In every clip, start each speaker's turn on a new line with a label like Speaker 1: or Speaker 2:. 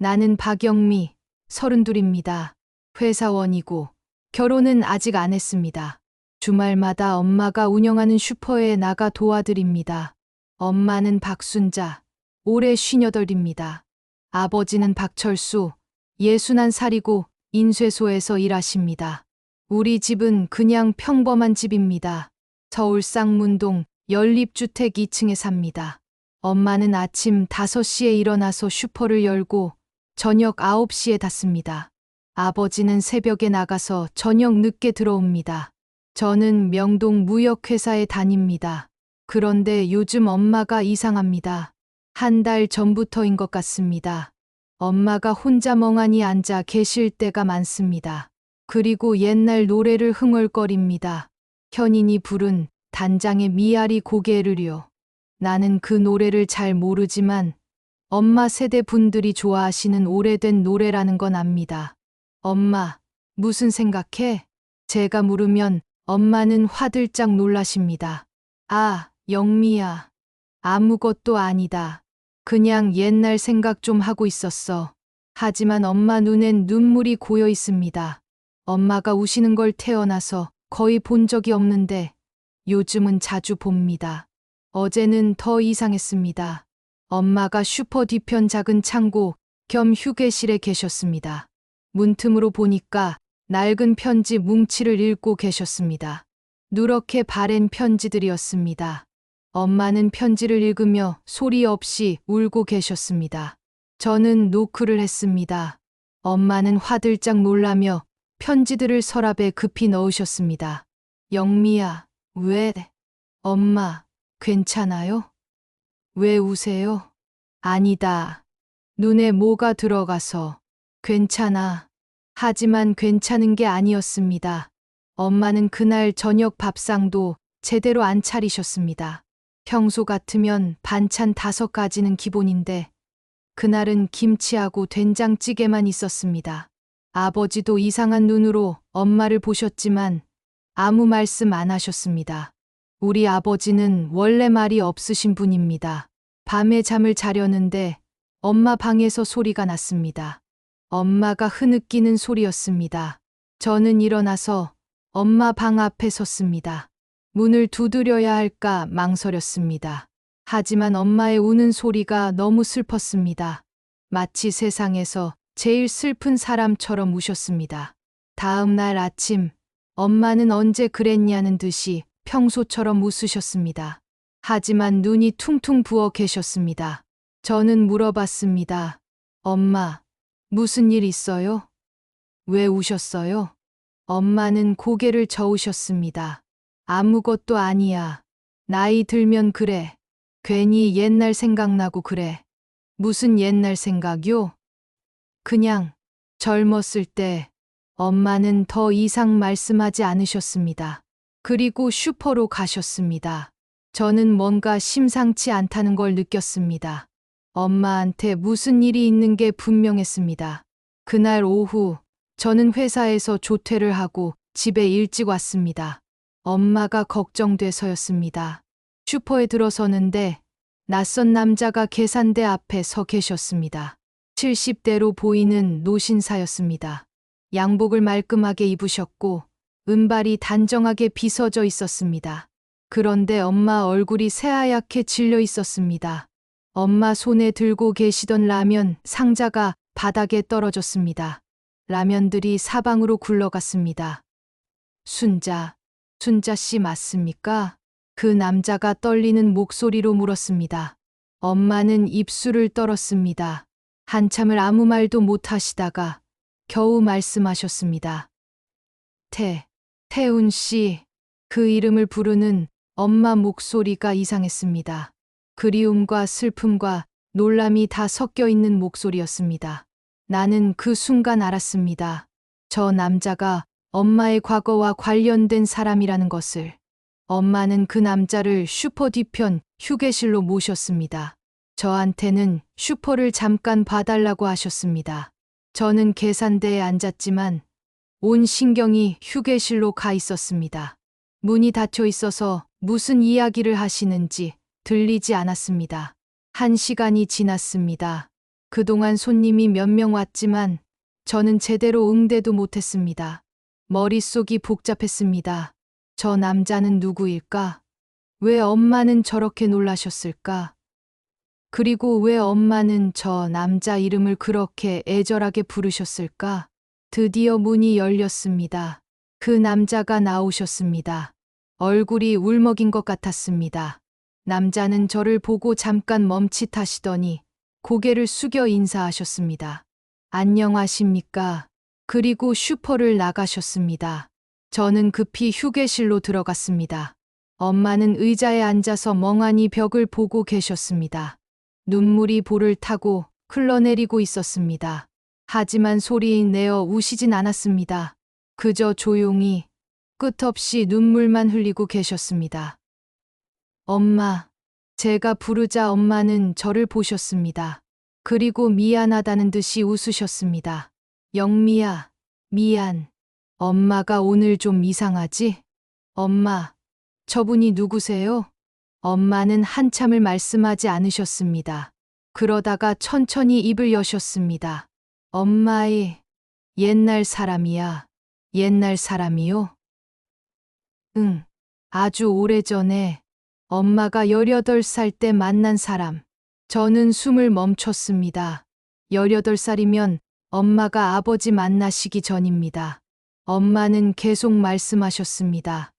Speaker 1: 나는 박영미, 32입니다. 회사원이고 결혼은 아직 안 했습니다. 주말마다 엄마가 운영하는 슈퍼에 나가 도와드립니다. 엄마는 박순자, 올해 58입니다. 아버지는 박철수, 61살이고 인쇄소에서 일하십니다. 우리 집은 그냥 평범한 집입니다. 서울 쌍문동 연립주택 2층에 삽니다. 엄마는 아침 5시에 일어나서 슈퍼를 열고 저녁 9시에 닫습니다. 아버지는 새벽에 나가서 저녁 늦게 들어옵니다. 저는 명동 무역회사에 다닙니다. 그런데 요즘 엄마가 이상합니다. 한 달 전부터인 것 같습니다. 엄마가 혼자 멍하니 앉아 계실 때가 많습니다. 그리고 옛날 노래를 흥얼거립니다. 현인이 부른 단장의 미아리 고개를요. 나는 그 노래를 잘 모르지만 엄마 세대 분들이 좋아하시는 오래된 노래라는 건 압니다. 엄마, 무슨 생각해? 제가 물으면 엄마는 화들짝 놀라십니다. 아, 영미야. 아무것도 아니다. 그냥 옛날 생각 좀 하고 있었어. 하지만 엄마 눈엔 눈물이 고여 있습니다. 엄마가 우시는 걸 태어나서 거의 본 적이 없는데 요즘은 자주 봅니다. 어제는 더 이상했습니다. 엄마가 슈퍼 뒤편 작은 창고 겸 휴게실에 계셨습니다. 문틈으로 보니까 낡은 편지 뭉치를 읽고 계셨습니다. 누렇게 바랜 편지들이었습니다. 엄마는 편지를 읽으며 소리 없이 울고 계셨습니다. 저는 노크를 했습니다. 엄마는 화들짝 놀라며 편지들을 서랍에 급히 넣으셨습니다. 영미야, 왜? 엄마, 괜찮아요? 왜 우세요? 아니다. 눈에 뭐가 들어가서. 괜찮아. 하지만 괜찮은 게 아니었습니다. 엄마는 그날 저녁 밥상도 제대로 안 차리셨습니다. 평소 같으면 반찬 5가지는 기본인데 그날은 김치하고 된장찌개만 있었습니다. 아버지도 이상한 눈으로 엄마를 보셨지만 아무 말씀 안 하셨습니다. 우리 아버지는 원래 말이 없으신 분입니다. 밤에 잠을 자려는데 엄마 방에서 소리가 났습니다. 엄마가 흐느끼는 소리였습니다. 저는 일어나서 엄마 방 앞에 섰습니다. 문을 두드려야 할까 망설였습니다. 하지만 엄마의 우는 소리가 너무 슬펐습니다. 마치 세상에서 제일 슬픈 사람처럼 우셨습니다. 다음 날 아침, 엄마는 언제 그랬냐는 듯이 평소처럼 웃으셨습니다. 하지만 눈이 퉁퉁 부어 계셨습니다. 저는 물어봤습니다. 엄마, 무슨 일 있어요? 왜 우셨어요? 엄마는 고개를 저으셨습니다. 아무것도 아니야. 나이 들면 그래. 괜히 옛날 생각나고 그래. 무슨 옛날 생각요? 그냥 젊었을 때. 엄마는 더 이상 말씀하지 않으셨습니다. 그리고 슈퍼로 가셨습니다. 저는 뭔가 심상치 않다는 걸 느꼈습니다. 엄마한테 무슨 일이 있는 게 분명했습니다. 그날 오후, 저는 회사에서 조퇴를 하고 집에 일찍 왔습니다. 엄마가 걱정돼서였습니다. 슈퍼에 들어서는데 낯선 남자가 계산대 앞에 서 계셨습니다. 70대로 보이는 노신사였습니다. 양복을 말끔하게 입으셨고 은발이 단정하게 빗어져 있었습니다. 그런데 엄마 얼굴이 새하얗게 질려 있었습니다. 엄마 손에 들고 계시던 라면 상자가 바닥에 떨어졌습니다. 라면들이 사방으로 굴러갔습니다. 순자 씨 맞습니까? 그 남자가 떨리는 목소리로 물었습니다. 엄마는 입술을 떨었습니다. 한참을 아무 말도 못 하시다가 겨우 말씀하셨습니다. 태운 씨. 그 이름을 부르는 엄마 목소리가 이상했습니다. 그리움과 슬픔과 놀람이 다 섞여 있는 목소리였습니다. 나는 그 순간 알았습니다. 저 남자가 엄마의 과거와 관련된 사람이라는 것을. 엄마는 그 남자를 슈퍼 뒤편 휴게실로 모셨습니다. 저한테는 슈퍼를 잠깐 봐달라고 하셨습니다. 저는 계산대에 앉았지만 온 신경이 휴게실로 가 있었습니다. 문이 닫혀 있어서 무슨 이야기를 하시는지 들리지 않았습니다. 1시간이 지났습니다. 그동안 손님이 몇 명 왔지만 저는 제대로 응대도 못했습니다. 머릿속이 복잡했습니다. 저 남자는 누구일까? 왜 엄마는 저렇게 놀라셨을까? 그리고 왜 엄마는 저 남자 이름을 그렇게 애절하게 부르셨을까? 드디어 문이 열렸습니다. 그 남자가 나오셨습니다. 얼굴이 울먹인 것 같았습니다. 남자는 저를 보고 잠깐 멈칫하시더니 고개를 숙여 인사하셨습니다. 안녕하십니까? 그리고 슈퍼를 나가셨습니다. 저는 급히 휴게실로 들어갔습니다. 엄마는 의자에 앉아서 멍하니 벽을 보고 계셨습니다. 눈물이 볼을 타고 흘러내리고 있었습니다. 하지만 소리 내어 우시진 않았습니다. 그저 조용히 끝없이 눈물만 흘리고 계셨습니다. 엄마, 제가 부르자 엄마는 저를 보셨습니다. 그리고 미안하다는 듯이 웃으셨습니다. 영미야, 미안. 엄마가 오늘 좀 이상하지? 엄마, 저분이 누구세요? 엄마는 한참을 말씀하지 않으셨습니다. 그러다가 천천히 입을 여셨습니다. 엄마의 옛날 사람이야. 옛날 사람이요? 응, 아주 오래전에 엄마가 18살 때 만난 사람. 저는 숨을 멈췄습니다. 18살이면 엄마가 아버지 만나시기 전입니다. 엄마는 계속 말씀하셨습니다.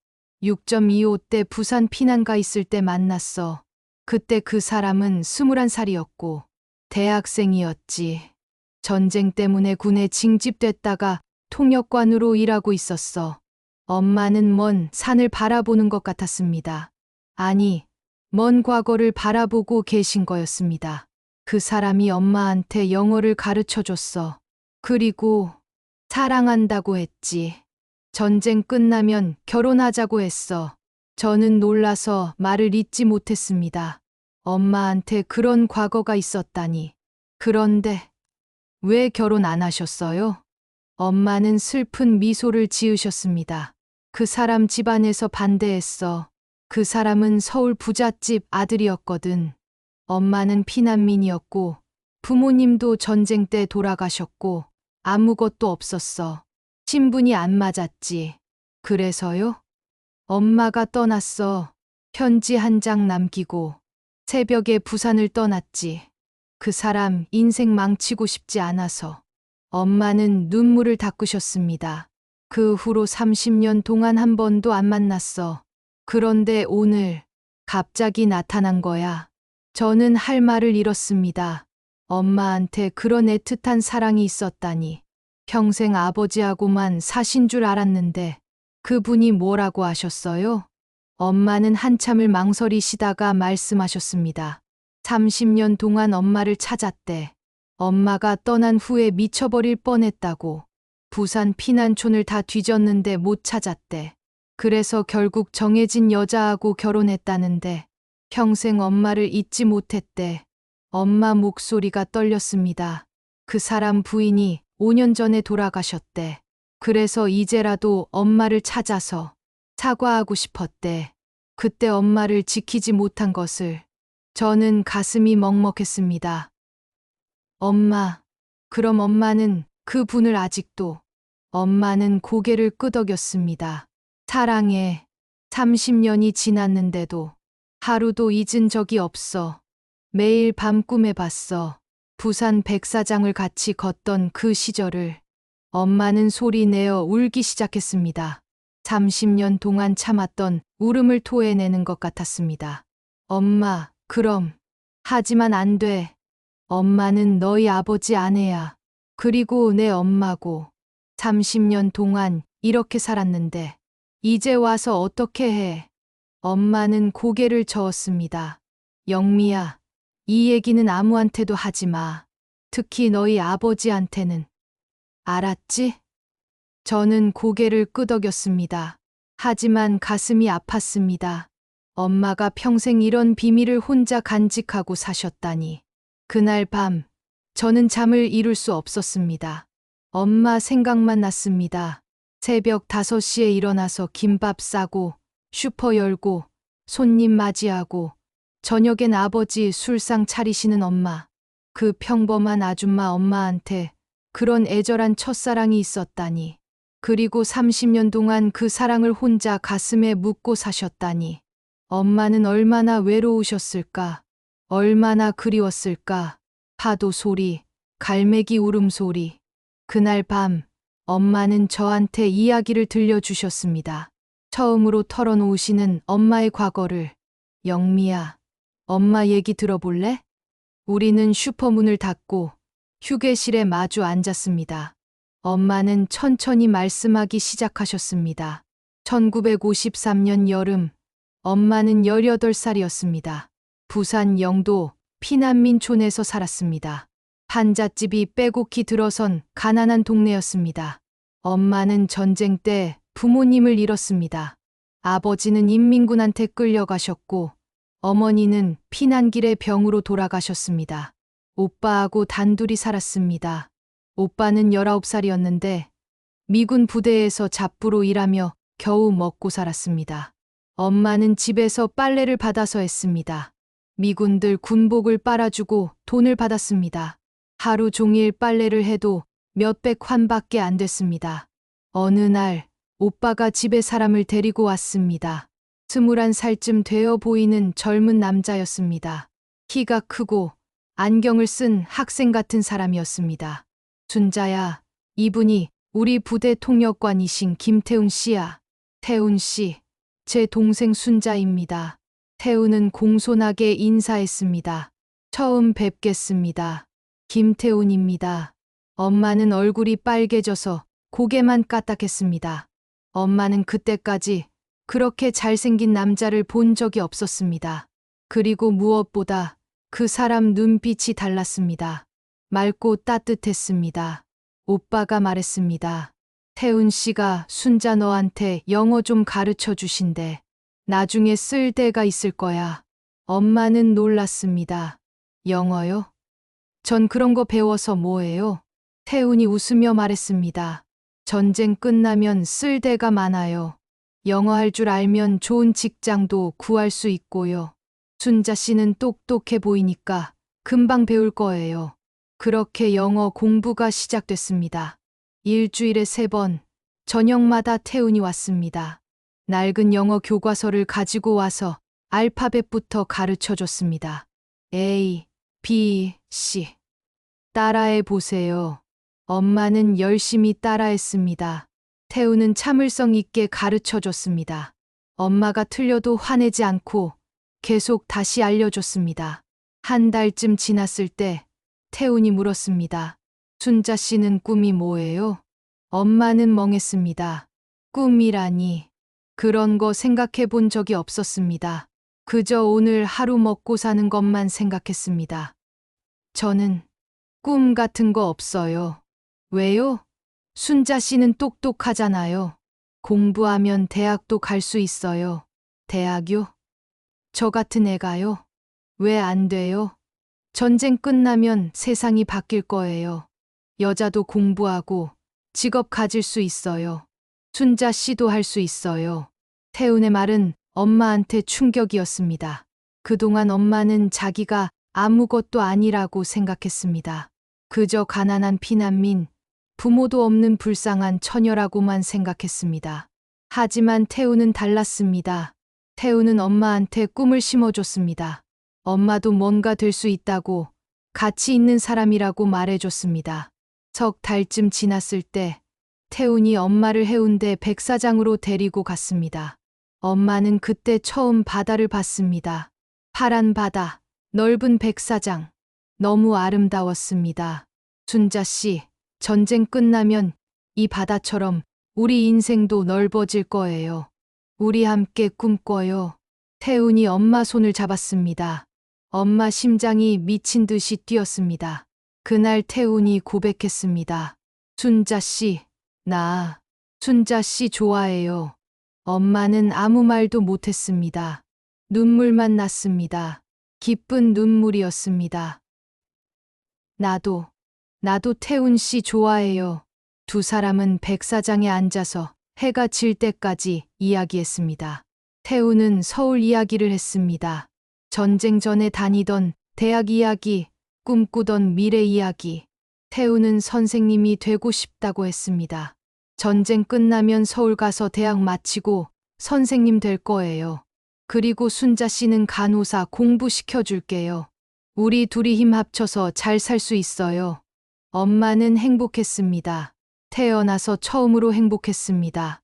Speaker 1: 6.25 때 부산 피난가 있을 때 만났어. 그때 그 사람은 21살이었고 대학생이었지. 전쟁 때문에 군에 징집됐다가 통역관으로 일하고 있었어. 엄마는 먼 산을 바라보는 것 같았습니다. 아니, 먼 과거를 바라보고 계신 거였습니다. 그 사람이 엄마한테 영어를 가르쳐 줬어. 그리고 사랑한다고 했지. 전쟁 끝나면 결혼하자고 했어. 저는 놀라서 말을 잇지 못했습니다. 엄마한테 그런 과거가 있었다니. 그런데 왜 결혼 안 하셨어요? 엄마는 슬픈 미소를 지으셨습니다. 그 사람 집안에서 반대했어. 그 사람은 서울 부잣집 아들이었거든. 엄마는 피난민이었고 부모님도 전쟁 때 돌아가셨고 아무것도 없었어. 신분이 안 맞았지. 그래서요? 엄마가 떠났어. 편지 한 장 남기고 새벽에 부산을 떠났지. 그 사람 인생 망치고 싶지 않아서. 엄마는 눈물을 닦으셨습니다. 그 후로 30년 동안 한 번도 안 만났어. 그런데 오늘 갑자기 나타난 거야. 저는 할 말을 잃었습니다. 엄마한테 그런 애틋한 사랑이 있었다니. 평생 아버지하고만 사신 줄 알았는데 그분이 뭐라고 하셨어요? 엄마는 한참을 망설이시다가 말씀하셨습니다. 30년 동안 엄마를 찾았대. 엄마가 떠난 후에 미쳐버릴 뻔했다고. 부산 피난촌을 다 뒤졌는데 못 찾았대. 그래서 결국 정해진 여자하고 결혼했다는데 평생 엄마를 잊지 못했대. 엄마 목소리가 떨렸습니다. 그 사람 부인이 5년 전에 돌아가셨대. 그래서 이제라도 엄마를 찾아서 사과하고 싶었대. 그때 엄마를 지키지 못한 것을. 저는 가슴이 먹먹했습니다. 엄마, 그럼 엄마는 그 분을 아직도. 엄마는 고개를 끄덕였습니다. 사랑해. 30년이 지났는데도 하루도 잊은 적이 없어. 매일 밤 꿈에 봤어. 부산 백사장을 같이 걷던 그 시절을. 엄마는 소리 내어 울기 시작했습니다. 30년 동안 참았던 울음을 토해내는 것 같았습니다. 엄마, 그럼. 하지만 안 돼. 엄마는 너희 아버지 아내야. 그리고 내 엄마고. 30년 동안 이렇게 살았는데 이제 와서 어떻게 해? 엄마는 고개를 저었습니다. 영미야, 이 얘기는 아무한테도 하지 마. 특히 너희 아버지한테는. 알았지? 저는 고개를 끄덕였습니다. 하지만 가슴이 아팠습니다. 엄마가 평생 이런 비밀을 혼자 간직하고 사셨다니. 그날 밤, 저는 잠을 이룰 수 없었습니다. 엄마 생각만 났습니다. 새벽 5시에 일어나서 김밥 싸고, 슈퍼 열고, 손님 맞이하고, 저녁엔 아버지 술상 차리시는 엄마. 그 평범한 아줌마 엄마한테 그런 애절한 첫사랑이 있었다니. 그리고 30년 동안 그 사랑을 혼자 가슴에 묻고 사셨다니. 엄마는 얼마나 외로우셨을까? 얼마나 그리웠을까? 파도 소리, 갈매기 울음소리. 그날 밤, 엄마는 저한테 이야기를 들려주셨습니다. 처음으로 털어놓으시는 엄마의 과거를. 영미야, 엄마 얘기 들어볼래? 우리는 슈퍼문을 닫고 휴게실에 마주 앉았습니다. 엄마는 천천히 말씀하기 시작하셨습니다. 1953년 여름, 엄마는 18살이었습니다. 부산 영도 피난민촌에서 살았습니다. 판잣집이 빼곡히 들어선 가난한 동네였습니다. 엄마는 전쟁 때 부모님을 잃었습니다. 아버지는 인민군한테 끌려가셨고, 어머니는 피난길에 병으로 돌아가셨습니다. 오빠하고 단둘이 살았습니다. 오빠는 19살이었는데 미군 부대에서 잡부로 일하며 겨우 먹고 살았습니다. 엄마는 집에서 빨래를 받아서 했습니다. 미군들 군복을 빨아주고 돈을 받았습니다. 하루 종일 빨래를 해도 몇백 환밖에 안 됐습니다. 어느 날 오빠가 집에 사람을 데리고 왔습니다. 21살쯤 되어 보이는 젊은 남자였습니다. 키가 크고 안경을 쓴 학생 같은 사람이었습니다. 순자야, 이분이 우리 부대 통역관이신 김태훈 씨야. 태훈 씨, 제 동생 순자입니다. 태훈은 공손하게 인사했습니다. 처음 뵙겠습니다. 김태훈입니다. 엄마는 얼굴이 빨개져서 고개만 까딱했습니다. 엄마는 그때까지 그렇게 잘생긴 남자를 본 적이 없었습니다. 그리고 무엇보다 그 사람 눈빛이 달랐습니다. 맑고 따뜻했습니다. 오빠가 말했습니다. 태훈 씨가 순자 너한테 영어 좀 가르쳐 주신대. 나중에 쓸 데가 있을 거야. 엄마는 놀랐습니다. 영어요? 전 그런 거 배워서 뭐해요? 태훈이 웃으며 말했습니다. 전쟁 끝나면 쓸 데가 많아요. 영어 할 줄 알면 좋은 직장도 구할 수 있고요. 순자 씨는 똑똑해 보이니까 금방 배울 거예요. 그렇게 영어 공부가 시작됐습니다. 일주일에 3번, 저녁마다 태훈이 왔습니다. 낡은 영어 교과서를 가지고 와서 알파벳부터 가르쳐 줬습니다. A, B, C. 따라해 보세요. 엄마는 열심히 따라했습니다. 태훈은 참을성 있게 가르쳐 줬습니다. 엄마가 틀려도 화내지 않고 계속 다시 알려줬습니다. 한 달쯤 지났을 때 태훈이 물었습니다. 순자 씨는 꿈이 뭐예요? 엄마는 멍했습니다. 꿈이라니. 그런 거 생각해 본 적이 없었습니다. 그저 오늘 하루 먹고 사는 것만 생각했습니다. 저는 꿈 같은 거 없어요. 왜요? 순자 씨는 똑똑하잖아요. 공부하면 대학도 갈 수 있어요. 대학요? 저 같은 애가요? 왜 안 돼요? 전쟁 끝나면 세상이 바뀔 거예요. 여자도 공부하고 직업 가질 수 있어요. 순자 씨도 할 수 있어요. 태훈의 말은 엄마한테 충격이었습니다. 그동안 엄마는 자기가 아무것도 아니라고 생각했습니다. 그저 가난한 피난민, 부모도 없는 불쌍한 처녀라고만 생각했습니다. 하지만 태훈은 달랐습니다. 태훈은 엄마한테 꿈을 심어줬습니다. 엄마도 뭔가 될 수 있다고, 가치 있는 사람이라고 말해줬습니다. 석 달쯤 지났을 때 태훈이 엄마를 해운대 백사장으로 데리고 갔습니다. 엄마는 그때 처음 바다를 봤습니다. 파란 바다, 넓은 백사장. 너무 아름다웠습니다. 순자 씨, 전쟁 끝나면 이 바다처럼 우리 인생도 넓어질 거예요. 우리 함께 꿈꿔요. 태훈이 엄마 손을 잡았습니다. 엄마 심장이 미친 듯이 뛰었습니다. 그날 태훈이 고백했습니다. 순자 씨, 나 순자 씨 좋아해요. 엄마는 아무 말도 못했습니다. 눈물만 났습니다. 기쁜 눈물이었습니다. 나도 태훈 씨 좋아해요. 두 사람은 백사장에 앉아서 해가 질 때까지 이야기했습니다. 태훈은 서울 이야기를 했습니다. 전쟁 전에 다니던 대학 이야기, 꿈꾸던 미래 이야기. 태우는 선생님이 되고 싶다고 했습니다. 전쟁 끝나면 서울 가서 대학 마치고 선생님 될 거예요. 그리고 순자 씨는 간호사 공부시켜 줄게요. 우리 둘이 힘 합쳐서 잘 살 수 있어요. 엄마는 행복했습니다. 태어나서 처음으로 행복했습니다.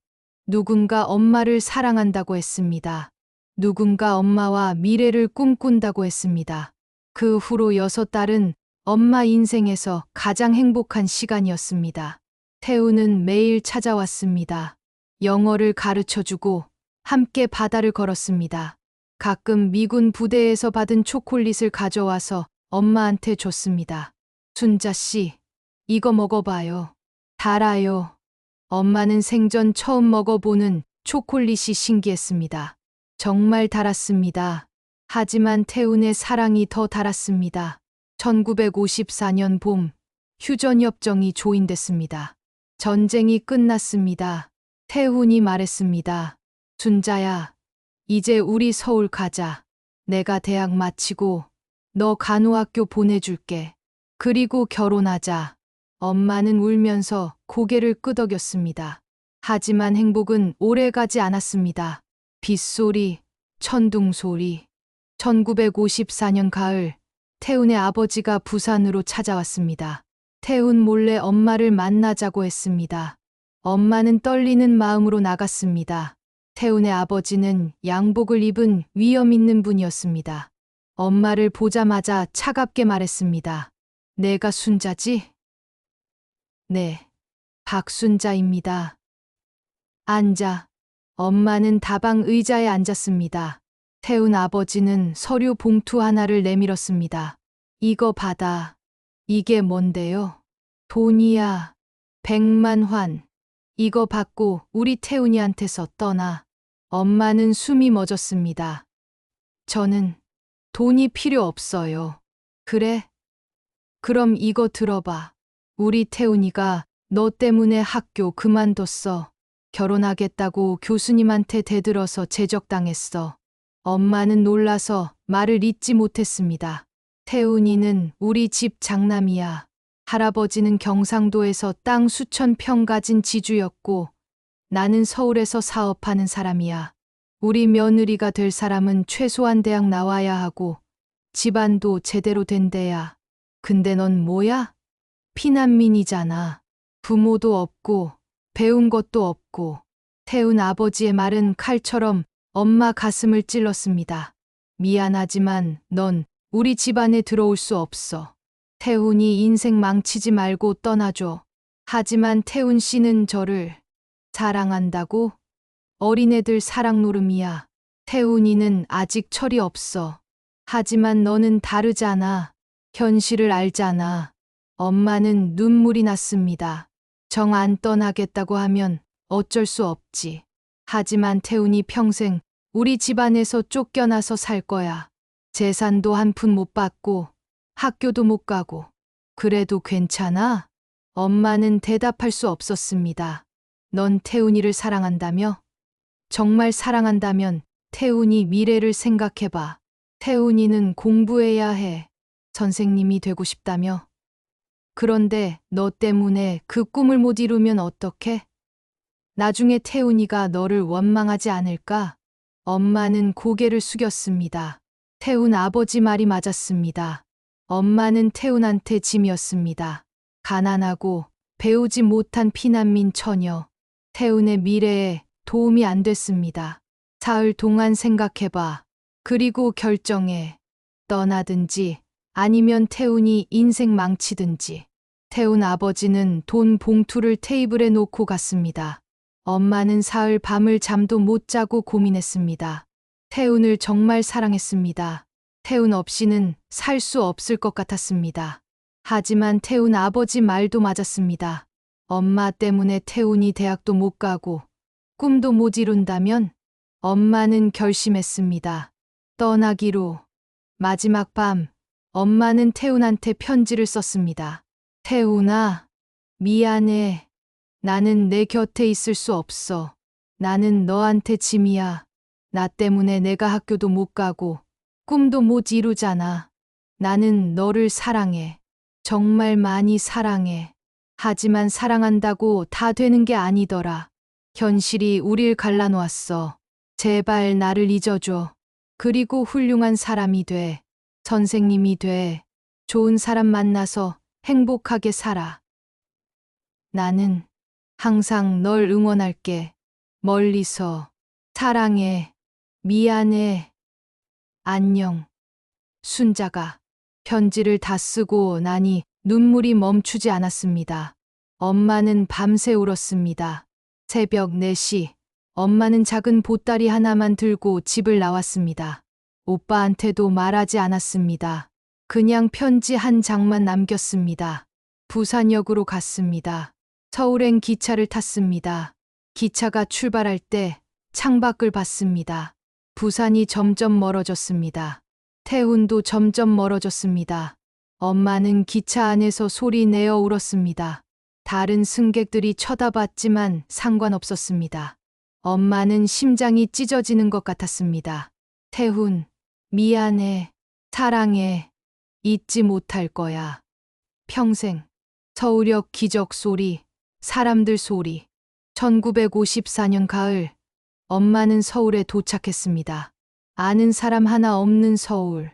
Speaker 1: 누군가 엄마를 사랑한다고 했습니다. 누군가 엄마와 미래를 꿈꾼다고 했습니다. 그 후로 6달은 엄마 인생에서 가장 행복한 시간이었습니다. 태우는 매일 찾아왔습니다. 영어를 가르쳐주고 함께 바다를 걸었습니다. 가끔 미군 부대에서 받은 초콜릿을 가져와서 엄마한테 줬습니다. 순자 씨, 이거 먹어봐요. 달아요. 엄마는 생전 처음 먹어보는 초콜릿이 신기했습니다. 정말 달았습니다. 하지만 태훈의 사랑이 더 달았습니다. 1954년 봄, 휴전협정이 조인됐습니다. 전쟁이 끝났습니다. 태훈이 말했습니다. 순자야, 이제 우리 서울 가자. 내가 대학 마치고 너 간호학교 보내줄게. 그리고 결혼하자. 엄마는 울면서 고개를 끄덕였습니다. 하지만 행복은 오래가지 않았습니다. 빗소리, 천둥소리. 1954년 가을, 태훈의 아버지가 부산으로 찾아왔습니다. 태훈 몰래 엄마를 만나자고 했습니다. 엄마는 떨리는 마음으로 나갔습니다. 태훈의 아버지는 양복을 입은 위엄 있는 분이었습니다. 엄마를 보자마자 차갑게 말했습니다. 내가 순자지? 네, 박순자입니다. 앉아. 엄마는 다방 의자에 앉았습니다. 태훈 아버지는 서류 봉투 하나를 내밀었습니다. 이거 받아. 이게 뭔데요? 돈이야. 100만 환. 이거 받고 우리 태훈이한테서 떠나. 엄마는 숨이 멎었습니다. 저는 돈이 필요 없어요. 그래? 그럼 이거 들어봐. 우리 태훈이가 너 때문에 학교 그만뒀어. 결혼하겠다고 교수님한테 대들어서 제적당했어. 엄마는 놀라서 말을 잇지 못했습니다. 태훈이는 우리 집 장남이야. 할아버지는 경상도에서 땅 수천 평 가진 지주였고 나는 서울에서 사업하는 사람이야. 우리 며느리가 될 사람은 최소한 대학 나와야 하고 집안도 제대로 된 데야. 근데 넌 뭐야? 피난민이잖아. 부모도 없고 배운 것도 없고. 태훈 아버지의 말은 칼처럼 엄마 가슴을 찔렀습니다. 미안하지만 넌 우리 집안에 들어올 수 없어. 태훈이 인생 망치지 말고 떠나줘. 하지만 태훈 씨는 저를 사랑한다고? 어린애들 사랑 노름이야. 태훈이는 아직 철이 없어. 하지만 너는 다르잖아. 현실을 알잖아. 엄마는 눈물이 났습니다. 정 안 떠나겠다고 하면 어쩔 수 없지. 하지만 태훈이 평생 우리 집안에서 쫓겨나서 살 거야. 재산도 한 푼 못 받고 학교도 못 가고. 그래도 괜찮아? 엄마는 대답할 수 없었습니다. 넌 태훈이를 사랑한다며? 정말 사랑한다면 태훈이 미래를 생각해봐. 태훈이는 공부해야 해. 선생님이 되고 싶다며? 그런데 너 때문에 그 꿈을 못 이루면 어떡해? 나중에 태훈이가 너를 원망하지 않을까? 엄마는 고개를 숙였습니다. 태훈 아버지 말이 맞았습니다. 엄마는 태훈한테 짐이었습니다. 가난하고 배우지 못한 피난민 처녀. 태훈의 미래에 도움이 안 됐습니다. 사흘 동안 생각해봐. 그리고 결정해. 떠나든지 아니면 태훈이 인생 망치든지. 태훈 아버지는 돈 봉투를 테이블에 놓고 갔습니다. 엄마는 사흘 밤을 잠도 못 자고 고민했습니다. 태훈을 정말 사랑했습니다. 태훈 없이는 살 수 없을 것 같았습니다. 하지만 태훈 아버지 말도 맞았습니다. 엄마 때문에 태훈이 대학도 못 가고 꿈도 못 이룬다면 엄마는 결심했습니다. 떠나기로. 마지막 밤, 엄마는 태훈한테 편지를 썼습니다. 태훈아, 미안해. 나는 내 곁에 있을 수 없어. 나는 너한테 짐이야. 나 때문에 내가 학교도 못 가고 꿈도 못 이루잖아. 나는 너를 사랑해. 정말 많이 사랑해. 하지만 사랑한다고 다 되는 게 아니더라. 현실이 우릴 갈라놓았어. 제발 나를 잊어줘. 그리고 훌륭한 사람이 돼. 선생님이 돼. 좋은 사람 만나서 행복하게 살아. 나는 항상 널 응원할게. 멀리서. 사랑해. 미안해. 안녕. 순자가 편지를 다 쓰고 나니 눈물이 멈추지 않았습니다. 엄마는 밤새 울었습니다. 새벽 4시, 엄마는 작은 보따리 하나만 들고 집을 나왔습니다. 오빠한테도 말하지 않았습니다. 그냥 편지 한 장만 남겼습니다. 부산역으로 갔습니다. 서울행 기차를 탔습니다. 기차가 출발할 때 창밖을 봤습니다. 부산이 점점 멀어졌습니다. 태운도 점점 멀어졌습니다. 엄마는 기차 안에서 소리 내어 울었습니다. 다른 승객들이 쳐다봤지만 상관없었습니다. 엄마는 심장이 찢어지는 것 같았습니다. 태훈, 미안해, 사랑해, 잊지 못할 거야. 평생. 서울역 기적 소리, 사람들 소리. 1954년 가을, 엄마는 서울에 도착했습니다. 아는 사람 하나 없는 서울.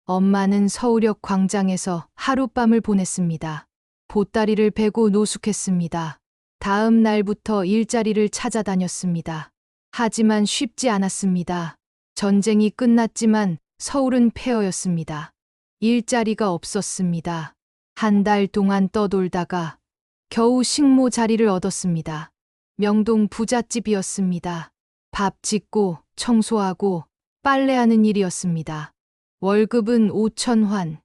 Speaker 1: 엄마는 서울역 광장에서 하룻밤을 보냈습니다. 보따리를 베고 노숙했습니다. 다음 날부터 일자리를 찾아다녔습니다. 하지만 쉽지 않았습니다. 전쟁이 끝났지만 서울은 폐허였습니다. 일자리가 없었습니다. 한 달 동안 떠돌다가 겨우 식모 자리를 얻었습니다. 명동 부잣집이었습니다. 밥 짓고 청소하고 빨래하는 일이었습니다. 월급은 5,000환.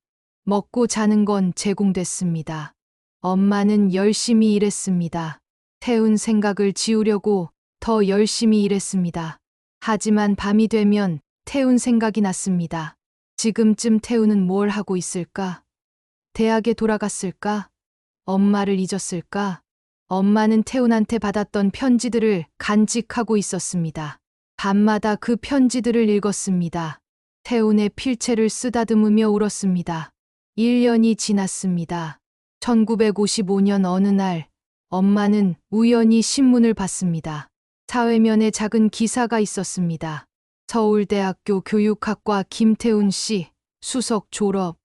Speaker 1: 먹고 자는 건 제공됐습니다. 엄마는 열심히 일했습니다. 태운 생각을 지우려고 더 열심히 일했습니다. 하지만 밤이 되면 태운 생각이 났습니다. 지금쯤 태우는 뭘 하고 있을까? 대학에 돌아갔을까? 엄마를 잊었을까? 엄마는 태훈한테 받았던 편지들을 간직하고 있었습니다. 밤마다 그 편지들을 읽었습니다. 태훈의 필체를 쓰다듬으며 울었습니다. 1년이 지났습니다. 1955년 어느 날, 엄마는 우연히 신문을 봤습니다. 사회면에 작은 기사가 있었습니다. 서울대학교 교육학과 김태훈 씨, 수석 졸업.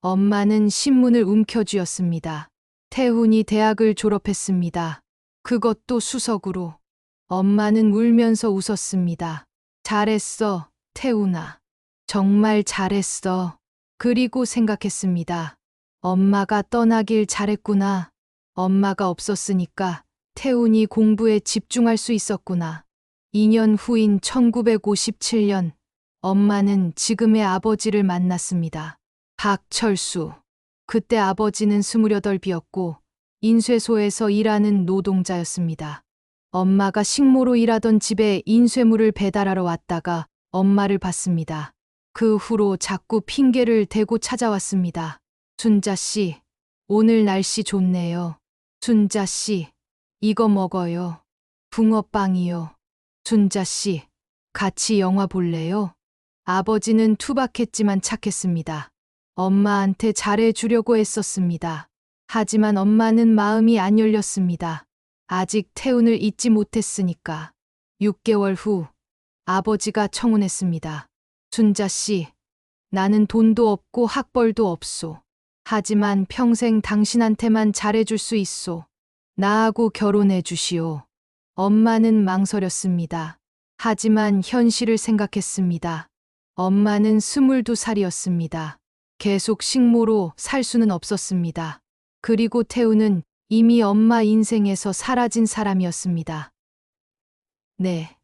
Speaker 1: 엄마는 신문을 움켜쥐었습니다. 태훈이 대학을 졸업했습니다. 그것도 수석으로. 엄마는 울면서 웃었습니다. 잘했어, 태훈아. 정말 잘했어. 그리고 생각했습니다. 엄마가 떠나길 잘했구나. 엄마가 없었으니까 태훈이 공부에 집중할 수 있었구나. 2년 후인 1957년, 엄마는 지금의 아버지를 만났습니다. 박철수. 그때 아버지는 28이었고 인쇄소에서 일하는 노동자였습니다. 엄마가 식모로 일하던 집에 인쇄물을 배달하러 왔다가 엄마를 봤습니다. 그 후로 자꾸 핑계를 대고 찾아왔습니다. 순자 씨, 오늘 날씨 좋네요. 순자 씨, 이거 먹어요. 붕어빵이요. 순자 씨, 같이 영화 볼래요? 아버지는 투박했지만 착했습니다. 엄마한테 잘해주려고 했었습니다. 하지만 엄마는 마음이 안 열렸습니다. 아직 태훈을 잊지 못했으니까. 6개월 후 아버지가 청혼했습니다. 순자 씨, 나는 돈도 없고 학벌도 없소. 하지만 평생 당신한테만 잘해줄 수 있소. 나하고 결혼해 주시오. 엄마는 망설였습니다. 하지만 현실을 생각했습니다. 엄마는 22살이었습니다. 계속 식모로 살 수는 없었습니다. 그리고 태우는 이미 엄마 인생에서 사라진 사람이었습니다. 네,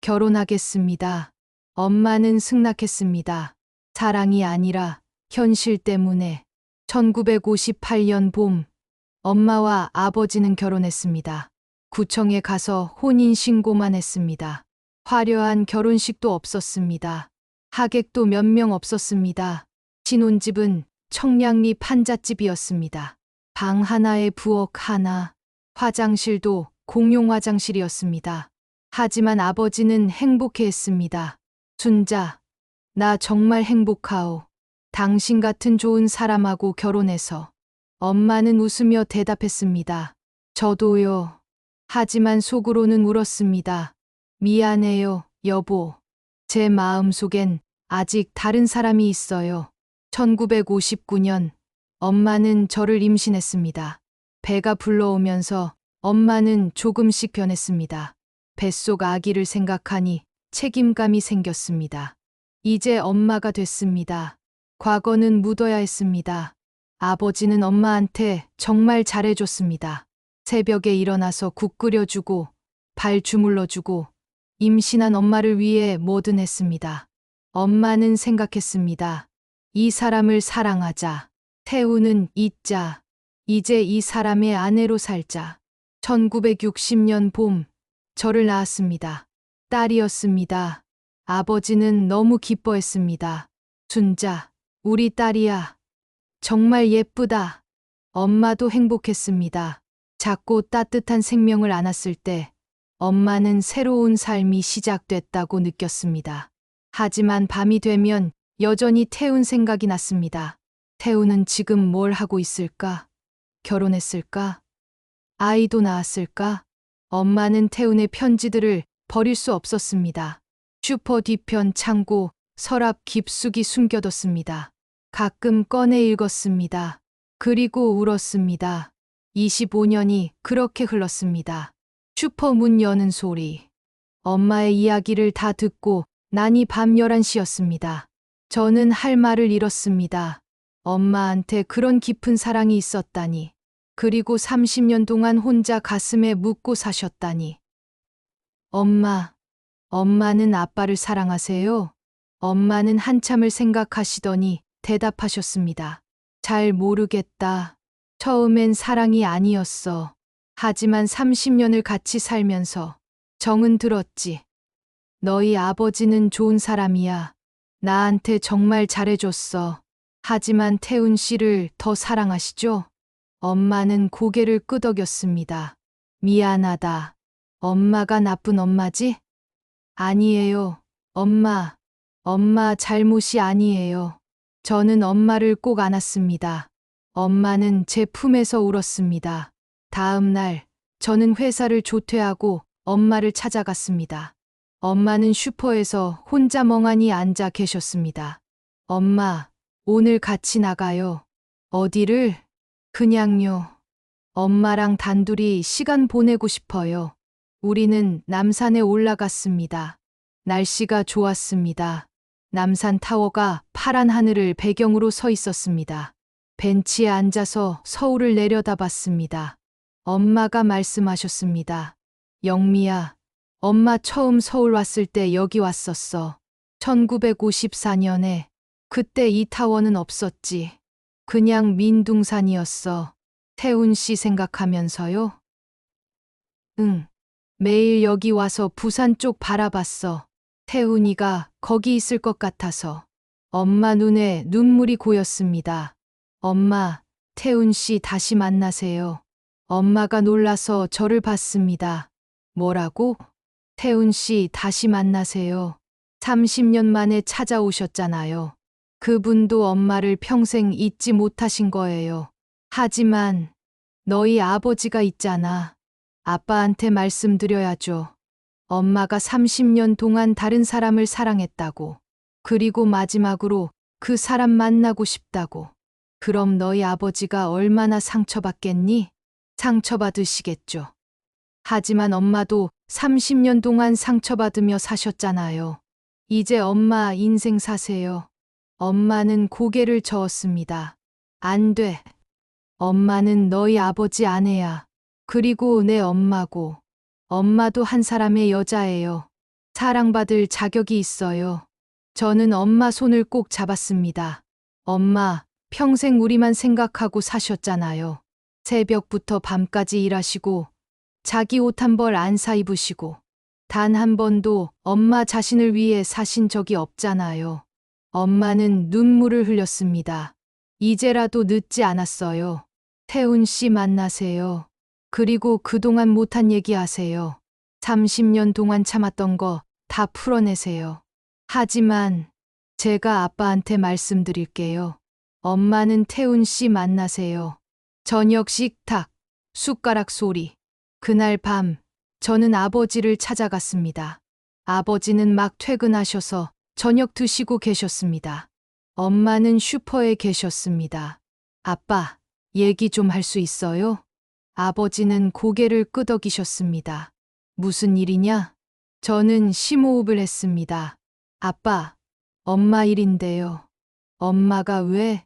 Speaker 1: 결혼하겠습니다. 엄마는 승낙했습니다. 사랑이 아니라 현실 때문에. 1958년 봄, 엄마와 아버지는 결혼했습니다. 구청에 가서 혼인신고만 했습니다. 화려한 결혼식도 없었습니다. 하객도 몇 명 없었습니다. 신혼집은 청량리 판잣집이었습니다. 방 하나에 부엌 하나, 화장실도 공용 화장실이었습니다. 하지만 아버지는 행복해했습니다. 순자, 나 정말 행복하오. 당신 같은 좋은 사람하고 결혼해서. 엄마는 웃으며 대답했습니다. 저도요. 하지만 속으로는 울었습니다. 미안해요, 여보. 제 마음속엔 아직 다른 사람이 있어요. 1959년 엄마는 저를 임신했습니다. 배가 불러오면서 엄마는 조금씩 변했습니다. 뱃속 아기를 생각하니 책임감이 생겼습니다. 이제 엄마가 됐습니다. 과거는 묻어야 했습니다. 아버지는 엄마한테 정말 잘해줬습니다. 새벽에 일어나서 국 끓여주고 발 주물러주고 임신한 엄마를 위해 뭐든 했습니다. 엄마는 생각했습니다. 이 사람을 사랑하자. 태우는 잊자. 이제 이 사람의 아내로 살자. 1960년 봄, 저를 낳았습니다. 딸이었습니다. 아버지는 너무 기뻐했습니다. 순자, 우리 딸이야. 정말 예쁘다. 엄마도 행복했습니다. 작고 따뜻한 생명을 안았을 때 엄마는 새로운 삶이 시작됐다고 느꼈습니다. 하지만 밤이 되면 여전히 태운 생각이 났습니다. 태우는 지금 뭘 하고 있을까? 결혼했을까? 아이도 낳았을까? 엄마는 태훈의 편지들을 버릴 수 없었습니다. 슈퍼 뒤편 창고, 서랍 깊숙이 숨겨뒀습니다. 가끔 꺼내 읽었습니다. 그리고 울었습니다. 25년이 그렇게 흘렀습니다. 슈퍼 문 여는 소리. 엄마의 이야기를 다 듣고 나니 밤 11시였습니다. 저는 할 말을 잃었습니다. 엄마한테 그런 깊은 사랑이 있었다니. 그리고 30년 동안 혼자 가슴에 묻고 사셨다니. 엄마는 아빠를 사랑하세요? 엄마는 한참을 생각하시더니 대답하셨습니다. 잘 모르겠다. 처음엔 사랑이 아니었어. 하지만 30년을 같이 살면서 정은 들었지. 너희 아버지는 좋은 사람이야. 나한테 정말 잘해줬어. 하지만 태훈 씨를 더 사랑하시죠? 엄마는 고개를 끄덕였습니다. 미안하다. 엄마가 나쁜 엄마지? 아니에요. 엄마 잘못이 아니에요. 저는 엄마를 꼭 안았습니다. 엄마는 제 품에서 울었습니다. 다음 날, 저는 회사를 조퇴하고 엄마를 찾아갔습니다. 엄마는 슈퍼에서 혼자 멍하니 앉아 계셨습니다. 엄마, 오늘 같이 나가요. 어디를? 그냥요. 엄마랑 단둘이 시간 보내고 싶어요. 우리는 남산에 올라갔습니다. 날씨가 좋았습니다. 남산 타워가 파란 하늘을 배경으로 서 있었습니다. 벤치에 앉아서 서울을 내려다봤습니다. 엄마가 말씀하셨습니다. 영미야, 엄마 처음 서울 왔을 때 여기 왔었어. 1954년에. 그때 이 타워는 없었지. 그냥 민둥산이었어. 태훈 씨 생각하면서요? 응. 매일 여기 와서 부산 쪽 바라봤어. 태훈이가 거기 있을 것 같아서. 엄마 눈에 눈물이 고였습니다. 엄마, 태훈 씨 다시 만나세요. 엄마가 놀라서 저를 봤습니다. 뭐라고? 태훈 씨 다시 만나세요. 30년 만에 찾아오셨잖아요. 그분도 엄마를 평생 잊지 못하신 거예요. 하지만 너희 아버지가 있잖아. 아빠한테 말씀드려야죠. 엄마가 30년 동안 다른 사람을 사랑했다고. 그리고 마지막으로 그 사람 만나고 싶다고. 그럼 너희 아버지가 얼마나 상처받겠니? 상처받으시겠죠. 하지만 엄마도 30년 동안 상처받으며 사셨잖아요. 이제 엄마 인생 사세요. 엄마는 고개를 저었습니다. 안 돼. 엄마는 너희 아버지 아내야. 그리고 내 엄마고. 엄마도 한 사람의 여자예요. 사랑받을 자격이 있어요. 저는 엄마 손을 꼭 잡았습니다. 엄마, 평생 우리만 생각하고 사셨잖아요. 새벽부터 밤까지 일하시고, 자기 옷 한 벌 안 사 입으시고, 단 한 번도 엄마 자신을 위해 사신 적이 없잖아요. 엄마는 눈물을 흘렸습니다. 이제라도 늦지 않았어요. 태훈 씨 만나세요. 그리고 그동안 못한 얘기 하세요. 30년 동안 참았던 거 다 풀어내세요. 하지만 제가 아빠한테 말씀드릴게요. 엄마는 태훈 씨 만나세요. 저녁 식탁, 숟가락 소리. 그날 밤, 저는 아버지를 찾아갔습니다. 아버지는 막 퇴근하셔서 저녁 드시고 계셨습니다. 엄마는 슈퍼에 계셨습니다. 아빠, 얘기 좀 할 수 있어요? 아버지는 고개를 끄덕이셨습니다. 무슨 일이냐? 저는 심호흡을 했습니다. 아빠, 엄마 일인데요. 엄마가 왜?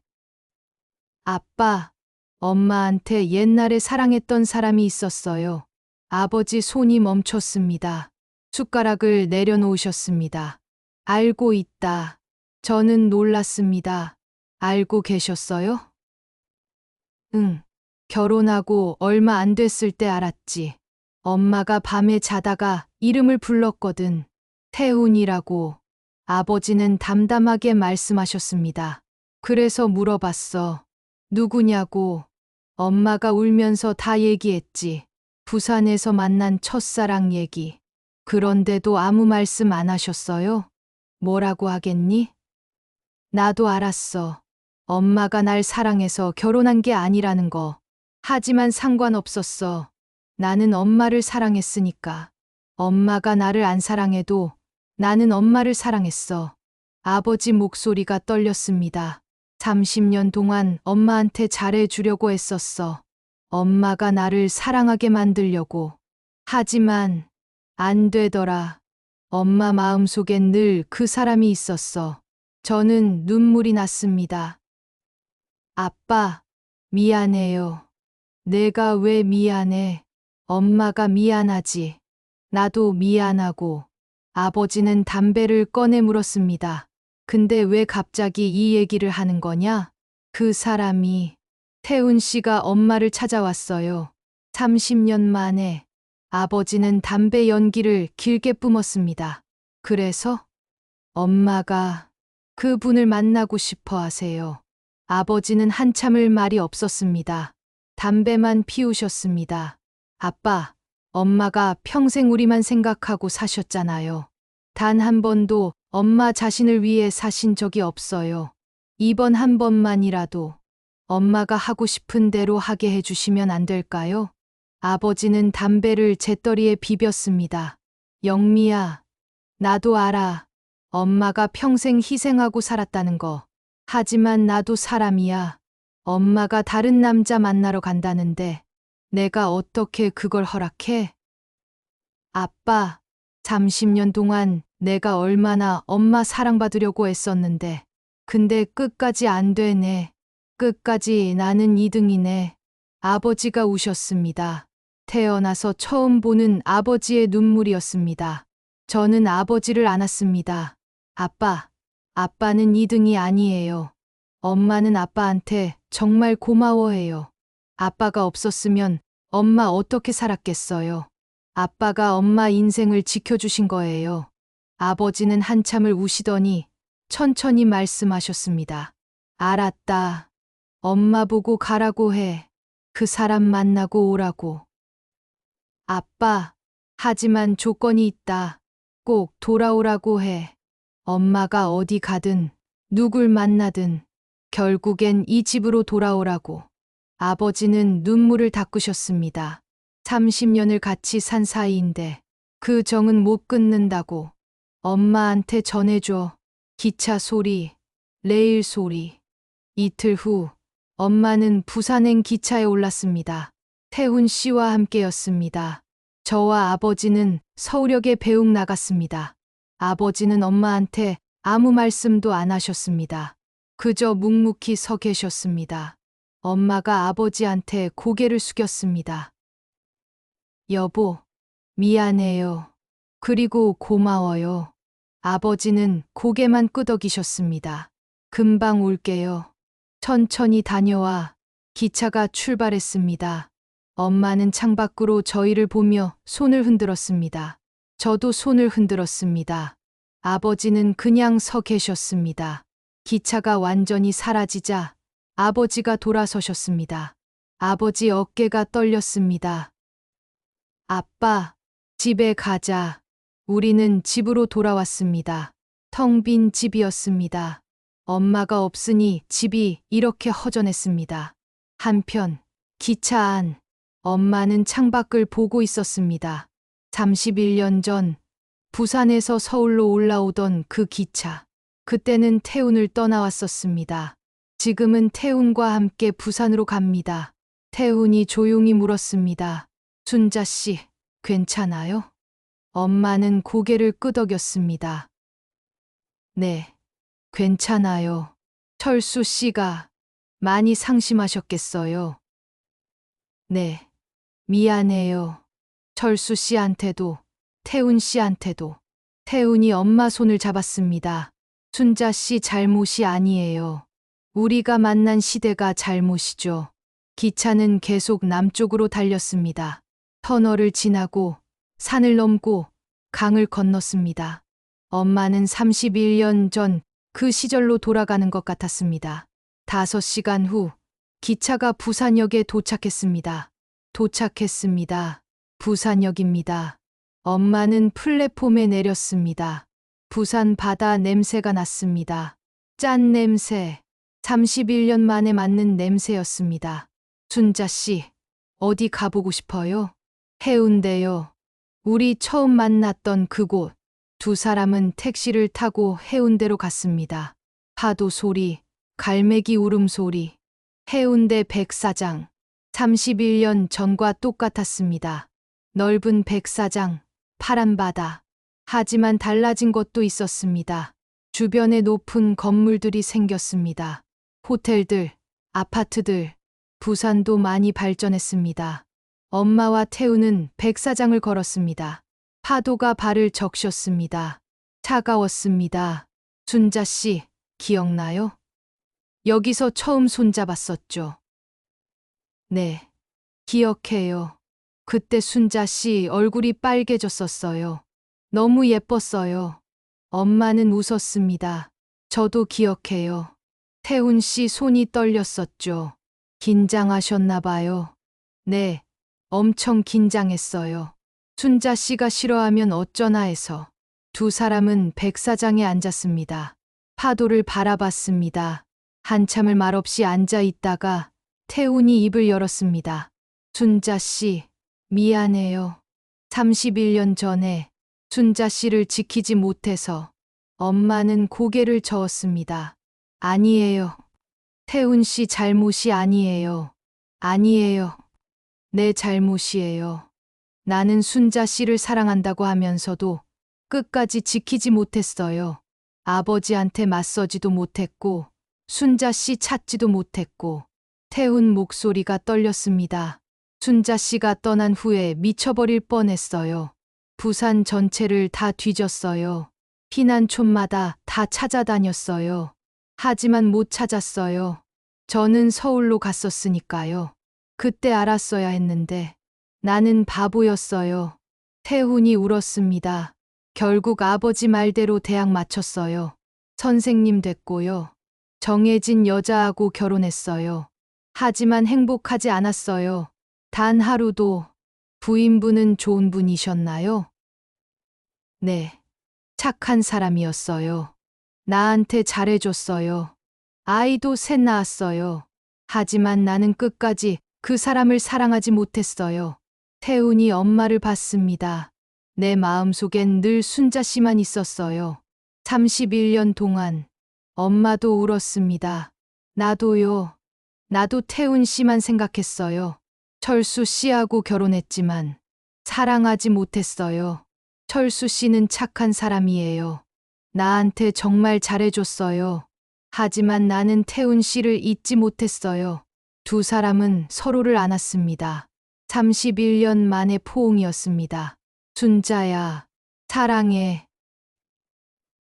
Speaker 1: 아빠, 엄마한테 옛날에 사랑했던 사람이 있었어요. 아버지 손이 멈췄습니다. 숟가락을 내려놓으셨습니다. 알고 있다. 저는 놀랐습니다. 알고 계셨어요? 응. 결혼하고 얼마 안 됐을 때 알았지. 엄마가 밤에 자다가 이름을 불렀거든. 태훈이라고. 아버지는 담담하게 말씀하셨습니다. 그래서 물어봤어. 누구냐고. 엄마가 울면서 다 얘기했지. 부산에서 만난 첫사랑 얘기. 그런데도 아무 말씀 안 하셨어요? 뭐라고 하겠니? 나도 알았어. 엄마가 날 사랑해서 결혼한 게 아니라는 거. 하지만 상관없었어. 나는 엄마를 사랑했으니까. 엄마가 나를 안 사랑해도 나는 엄마를 사랑했어. 아버지 목소리가 떨렸습니다. 30년 동안 엄마한테 잘해주려고 했었어. 엄마가 나를 사랑하게 만들려고. 하지만 안 되더라. 엄마 마음속엔 늘 그 사람이 있었어. 저는 눈물이 났습니다. 아빠, 미안해요. 내가 왜 미안해? 엄마가 미안하지. 나도 미안하고. 아버지는 담배를 꺼내 물었습니다. 근데 왜 갑자기 이 얘기를 하는 거냐? 그 사람이 태훈 씨가 엄마를 찾아왔어요. 30년 만에. 아버지는 담배 연기를 길게 뿜었습니다. 그래서 엄마가 그분을 만나고 싶어 하세요. 아버지는 한참을 말이 없었습니다. 담배만 피우셨습니다. 아빠, 엄마가 평생 우리만 생각하고 사셨잖아요. 단 한 번도 엄마 자신을 위해 사신 적이 없어요. 이번 한 번만이라도 엄마가 하고 싶은 대로 하게 해주시면 안 될까요? 아버지는 담배를 재떨이에 비볐습니다. 영미야, 나도 알아. 엄마가 평생 희생하고 살았다는 거. 하지만 나도 사람이야. 엄마가 다른 남자 만나러 간다는데 내가 어떻게 그걸 허락해? 아빠, 30년 동안 내가 얼마나 엄마 사랑받으려고 애썼는데. 근데 끝까지 안 되네. 끝까지 나는 2등이네. 아버지가 우셨습니다. 태어나서 처음 보는 아버지의 눈물이었습니다. 저는 아버지를 안았습니다. 아빠, 아빠는 2등이 아니에요. 엄마는 아빠한테 정말 고마워해요. 아빠가 없었으면 엄마 어떻게 살았겠어요. 아빠가 엄마 인생을 지켜주신 거예요. 아버지는 한참을 우시더니 천천히 말씀하셨습니다. 알았다. 엄마 보고 가라고 해. 그 사람 만나고 오라고. 아빠, 하지만 조건이 있다. 꼭 돌아오라고 해. 엄마가 어디 가든 누굴 만나든 결국엔 이 집으로 돌아오라고. 아버지는 눈물을 닦으셨습니다. 30년을 같이 산 사이인데 그 정은 못 끊는다고. 엄마한테 전해줘. 기차 소리, 레일 소리. 이틀 후 엄마는 부산행 기차에 올랐습니다. 태훈 씨와 함께였습니다. 저와 아버지는 서울역에 배웅 나갔습니다. 아버지는 엄마한테 아무 말씀도 안 하셨습니다. 그저 묵묵히 서 계셨습니다. 엄마가 아버지한테 고개를 숙였습니다. 여보, 미안해요. 그리고 고마워요. 아버지는 고개만 끄덕이셨습니다. 금방 올게요. 천천히 다녀와. 기차가 출발했습니다. 엄마는 창밖으로 저희를 보며 손을 흔들었습니다. 저도 손을 흔들었습니다. 아버지는 그냥 서 계셨습니다. 기차가 완전히 사라지자 아버지가 돌아서셨습니다. 아버지 어깨가 떨렸습니다. 아빠, 집에 가자. 우리는 집으로 돌아왔습니다. 텅 빈 집이었습니다. 엄마가 없으니 집이 이렇게 허전했습니다. 한편 기차 안 엄마는 창밖을 보고 있었습니다. 31년 전 부산에서 서울로 올라오던 그 기차. 그때는 태운을 떠나왔었습니다. 지금은 태운과 함께 부산으로 갑니다. 태운이 조용히 물었습니다. 순자 씨, 괜찮아요? 엄마는 고개를 끄덕였습니다. 네, 괜찮아요. 철수 씨가 많이 상심하셨겠어요. 네, 미안해요. 철수 씨한테도, 태운 씨한테도. 태운이 엄마 손을 잡았습니다. 순자 씨 잘못이 아니에요. 우리가 만난 시대가 잘못이죠. 기차는 계속 남쪽으로 달렸습니다. 터널을 지나고 산을 넘고 강을 건넜습니다. 엄마는 31년 전 그 시절로 돌아가는 것 같았습니다. 5시간 후 기차가 부산역에 도착했습니다. 도착했습니다. 부산역입니다. 엄마는 플랫폼에 내렸습니다. 부산 바다 냄새가 났습니다. 짠 냄새. 31년 만에 맡는 냄새였습니다. 순자 씨, 어디 가보고 싶어요? 해운대요. 우리 처음 만났던 그곳. 두 사람은 택시를 타고 해운대로 갔습니다. 파도 소리, 갈매기 울음소리. 해운대 백사장. 31년 전과 똑같았습니다. 넓은 백사장, 파란 바다. 하지만 달라진 것도 있었습니다. 주변에 높은 건물들이 생겼습니다. 호텔들, 아파트들. 부산도 많이 발전했습니다. 엄마와 태우는 백사장을 걸었습니다. 파도가 발을 적셨습니다. 차가웠습니다. 순자 씨, 기억나요? 여기서 처음 손잡았었죠. 네, 기억해요. 그때 순자 씨 얼굴이 빨개졌었어요. 너무 예뻤어요. 엄마는 웃었습니다. 저도 기억해요. 태훈 씨 손이 떨렸었죠. 긴장하셨나 봐요. 네, 엄청 긴장했어요. 순자 씨가 싫어하면 어쩌나 해서. 두 사람은 백사장에 앉았습니다. 파도를 바라봤습니다. 한참을 말없이 앉아 있다가 태훈이 입을 열었습니다. 순자 씨, 미안해요. 31년 전에 순자 씨를 지키지 못해서. 엄마는 고개를 저었습니다. 아니에요. 태훈 씨 잘못이 아니에요. 아니에요. 내 잘못이에요. 나는 순자 씨를 사랑한다고 하면서도 끝까지 지키지 못했어요. 아버지한테 맞서지도 못했고, 순자 씨 찾지도 못했고. 태훈 목소리가 떨렸습니다. 순자 씨가 떠난 후에 미쳐버릴 뻔했어요. 부산 전체를 다 뒤졌어요. 피난촌마다 다 찾아다녔어요. 하지만 못 찾았어요. 저는 서울로 갔었으니까요. 그때 알았어야 했는데. 나는 바보였어요. 태훈이 울었습니다. 결국 아버지 말대로 대학 마쳤어요. 선생님 됐고요. 정해진 여자하고 결혼했어요. 하지만 행복하지 않았어요. 단 하루도. 부인분은 좋은 분이셨나요? 네. 착한 사람이었어요. 나한테 잘해줬어요. 아이도 셋 낳았어요. 하지만 나는 끝까지 그 사람을 사랑하지 못했어요. 태훈이 엄마를 봤습니다. 내 마음속엔 늘 순자 씨만 있었어요. 31년 동안. 엄마도 울었습니다. 나도요. 나도 태훈 씨만 생각했어요. 철수 씨하고 결혼했지만 사랑하지 못했어요. 철수 씨는 착한 사람이에요. 나한테 정말 잘해줬어요. 하지만 나는 태훈 씨를 잊지 못했어요. 두 사람은 서로를 안았습니다. 31년 만의 포옹이었습니다. 순자야, 사랑해.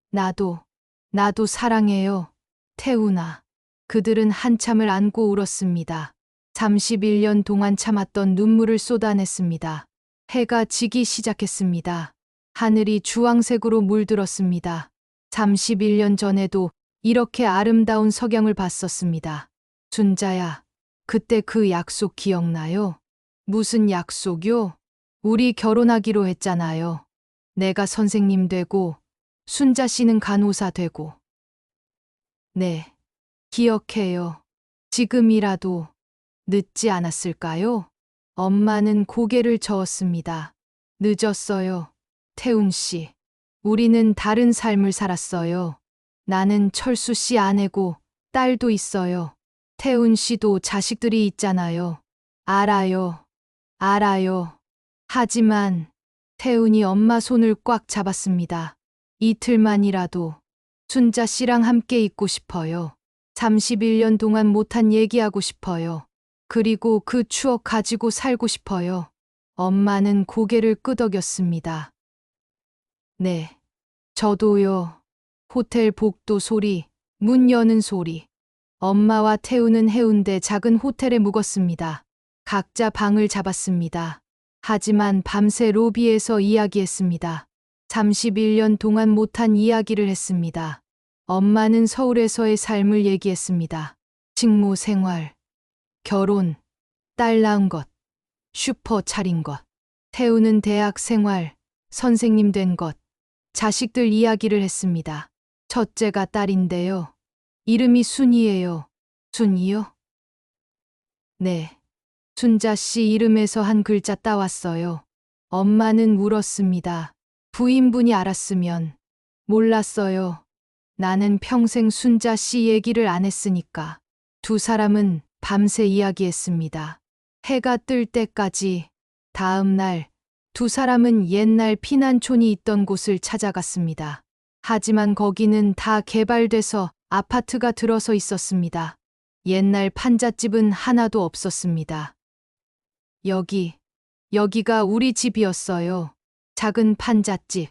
Speaker 1: 나도 사랑해요. 태훈아. 그들은 한참을 안고 울었습니다. 31년 동안 참았던 눈물을 쏟아냈습니다. 해가 지기 시작했습니다. 하늘이 주황색으로 물들었습니다. 31년 전에도 이렇게 아름다운 석양을 봤었습니다. 순자야, 그때 그 약속 기억나요? 무슨 약속요? 우리 결혼하기로 했잖아요. 내가 선생님 되고 순자 씨는 간호사 되고. 네, 기억해요. 지금이라도 늦지 않았을까요? 엄마는 고개를 저었습니다. 늦었어요. 태훈 씨. 우리는 다른 삶을 살았어요. 나는 철수 씨 아내고 딸도 있어요. 태훈 씨도 자식들이 있잖아요. 알아요. 알아요. 하지만 태훈이 엄마 손을 꽉 잡았습니다. 이틀만이라도 순자 씨랑 함께 있고 싶어요. 31년 동안 못한 얘기하고 싶어요. 그리고 그 추억 가지고 살고 싶어요. 엄마는 고개를 끄덕였습니다. 네, 저도요. 호텔 복도 소리, 문 여는 소리. 엄마와 태우는 해운대 작은 호텔에 묵었습니다. 각자 방을 잡았습니다. 하지만 밤새 로비에서 이야기했습니다. 31년 동안 못한 이야기를 했습니다. 엄마는 서울에서의 삶을 얘기했습니다. 직무 생활, 결혼, 딸 낳은 것, 슈퍼 차린 것. 태우는 대학 생활, 선생님 된 것, 자식들 이야기를 했습니다. 첫째가 딸인데요. 이름이 순이에요. 순이요? 네. 순자 씨 이름에서 한 글자 따왔어요. 엄마는 울었습니다. 부인분이 알았으면. 몰랐어요. 나는 평생 순자 씨 얘기를 안 했으니까. 두 사람은 밤새 이야기했습니다. 해가 뜰 때까지. 다음 날, 두 사람은 옛날 피난촌이 있던 곳을 찾아갔습니다. 하지만 거기는 다 개발돼서 아파트가 들어서 있었습니다. 옛날 판잣집은 하나도 없었습니다. 여기가 우리 집이었어요. 작은 판잣집.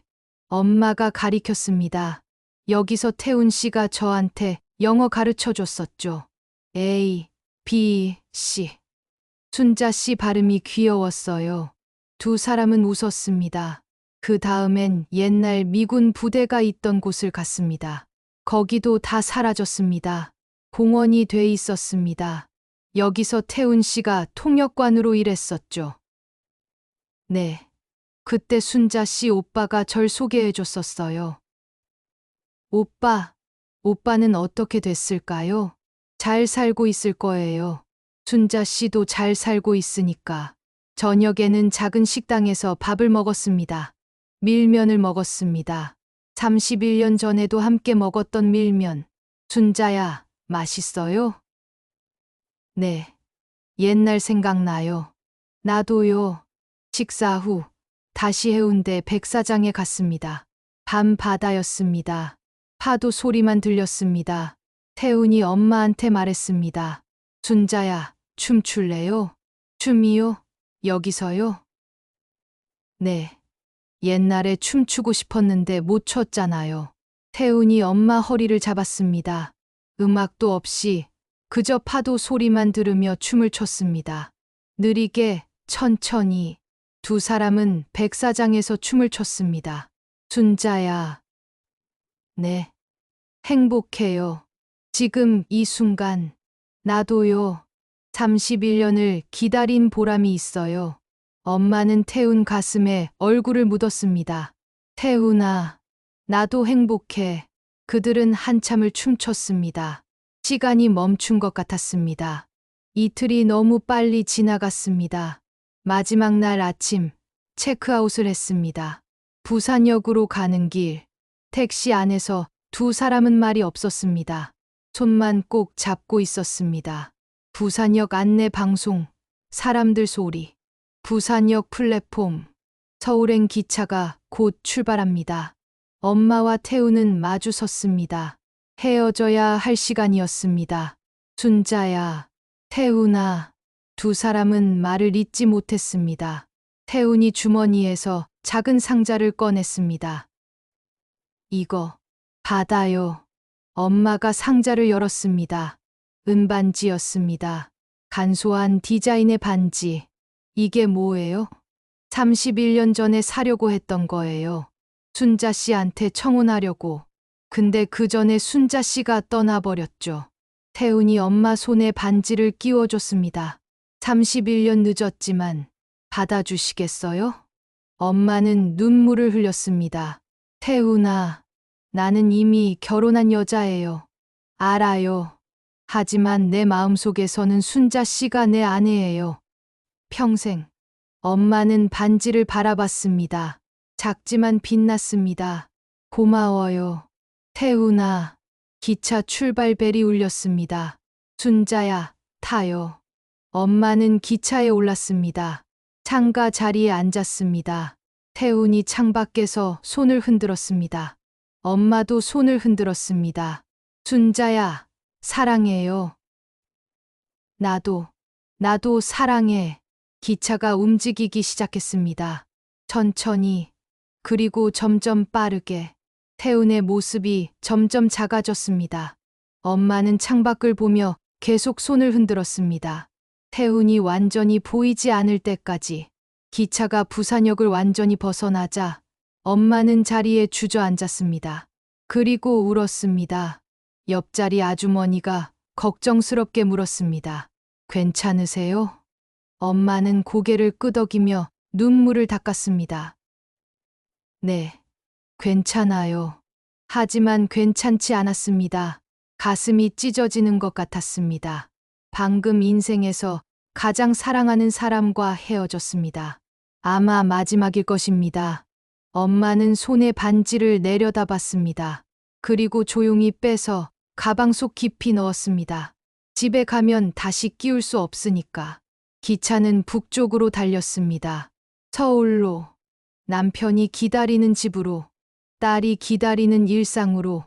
Speaker 1: 엄마가 가리켰습니다. 여기서 태훈 씨가 저한테 영어 가르쳐 줬었죠. A, B, C. 순자 씨 발음이 귀여웠어요. 두 사람은 웃었습니다. 그 다음엔 옛날 미군 부대가 있던 곳을 갔습니다. 거기도 다 사라졌습니다. 공원이 돼 있었습니다. 여기서 태훈 씨가 통역관으로 일했었죠. 네. 그때 순자 씨 오빠가 절 소개해 줬었어요. 오빠는 어떻게 됐을까요? 잘 살고 있을 거예요. 순자 씨도 잘 살고 있으니까. 저녁에는 작은 식당에서 밥을 먹었습니다. 밀면을 먹었습니다. 31년 전에도 함께 먹었던 밀면. 순자야, 맛있어요? 네. 옛날 생각나요. 나도요. 식사 후 다시 해운대 백사장에 갔습니다. 밤 바다였습니다. 파도 소리만 들렸습니다. 태훈이 엄마한테 말했습니다. 순자야, 춤출래요? 춤이요? 여기서요? 네. 옛날에 춤추고 싶었는데 못 췄잖아요. 태훈이 엄마 허리를 잡았습니다. 음악도 없이 그저 파도 소리만 들으며 춤을 췄습니다. 느리게, 천천히. 두 사람은 백사장에서 춤을 췄습니다. 순자야. 네. 행복해요. 지금 이 순간. 나도요. 31년을 기다린 보람이 있어요. 엄마는 태훈 가슴에 얼굴을 묻었습니다. 태훈아, 나도 행복해. 그들은 한참을 춤췄습니다. 시간이 멈춘 것 같았습니다. 이틀이 너무 빨리 지나갔습니다. 마지막 날 아침, 체크아웃을 했습니다. 부산역으로 가는 길, 택시 안에서 두 사람은 말이 없었습니다. 손만 꼭 잡고 있었습니다. 부산역 안내 방송, 사람들 소리, 부산역 플랫폼, 서울행 기차가 곧 출발합니다. 엄마와 태우는 마주 섰습니다. 헤어져야 할 시간이었습니다. 순자야, 태훈아. 두 사람은 말을 잇지 못했습니다. 태훈이 주머니에서 작은 상자를 꺼냈습니다. 이거, 받아요. 엄마가 상자를 열었습니다. 은반지였습니다. 간소한 디자인의 반지. 이게 뭐예요? 31년 전에 사려고 했던 거예요. 순자 씨한테 청혼하려고. 근데 그 전에 순자 씨가 떠나버렸죠. 태훈이 엄마 손에 반지를 끼워줬습니다. 31년 늦었지만 받아주시겠어요? 엄마는 눈물을 흘렸습니다. 태훈아, 나는 이미 결혼한 여자예요. 알아요. 하지만 내 마음속에서는 순자 씨가 내 아내예요. 평생. 엄마는 반지를 바라봤습니다. 작지만 빛났습니다. 고마워요. 태훈아. 기차 출발벨이 울렸습니다. 순자야, 타요. 엄마는 기차에 올랐습니다. 창가 자리에 앉았습니다. 태훈이 창밖에서 손을 흔들었습니다. 엄마도 손을 흔들었습니다. 순자야, 사랑해요. 나도 사랑해. 기차가 움직이기 시작했습니다. 천천히, 그리고 점점 빠르게. 태훈의 모습이 점점 작아졌습니다. 엄마는 창밖을 보며 계속 손을 흔들었습니다. 태훈이 완전히 보이지 않을 때까지. 기차가 부산역을 완전히 벗어나자 엄마는 자리에 주저앉았습니다. 그리고 울었습니다. 옆자리 아주머니가 걱정스럽게 물었습니다. 괜찮으세요? 엄마는 고개를 끄덕이며 눈물을 닦았습니다. 네, 괜찮아요. 하지만 괜찮지 않았습니다. 가슴이 찢어지는 것 같았습니다. 방금 인생에서 가장 사랑하는 사람과 헤어졌습니다. 아마 마지막일 것입니다. 엄마는 손에 반지를 내려다봤습니다. 그리고 조용히 빼서 가방 속 깊이 넣었습니다. 집에 가면 다시 끼울 수 없으니까. 기차는 북쪽으로 달렸습니다. 서울로. 남편이 기다리는 집으로. 딸이 기다리는 일상으로.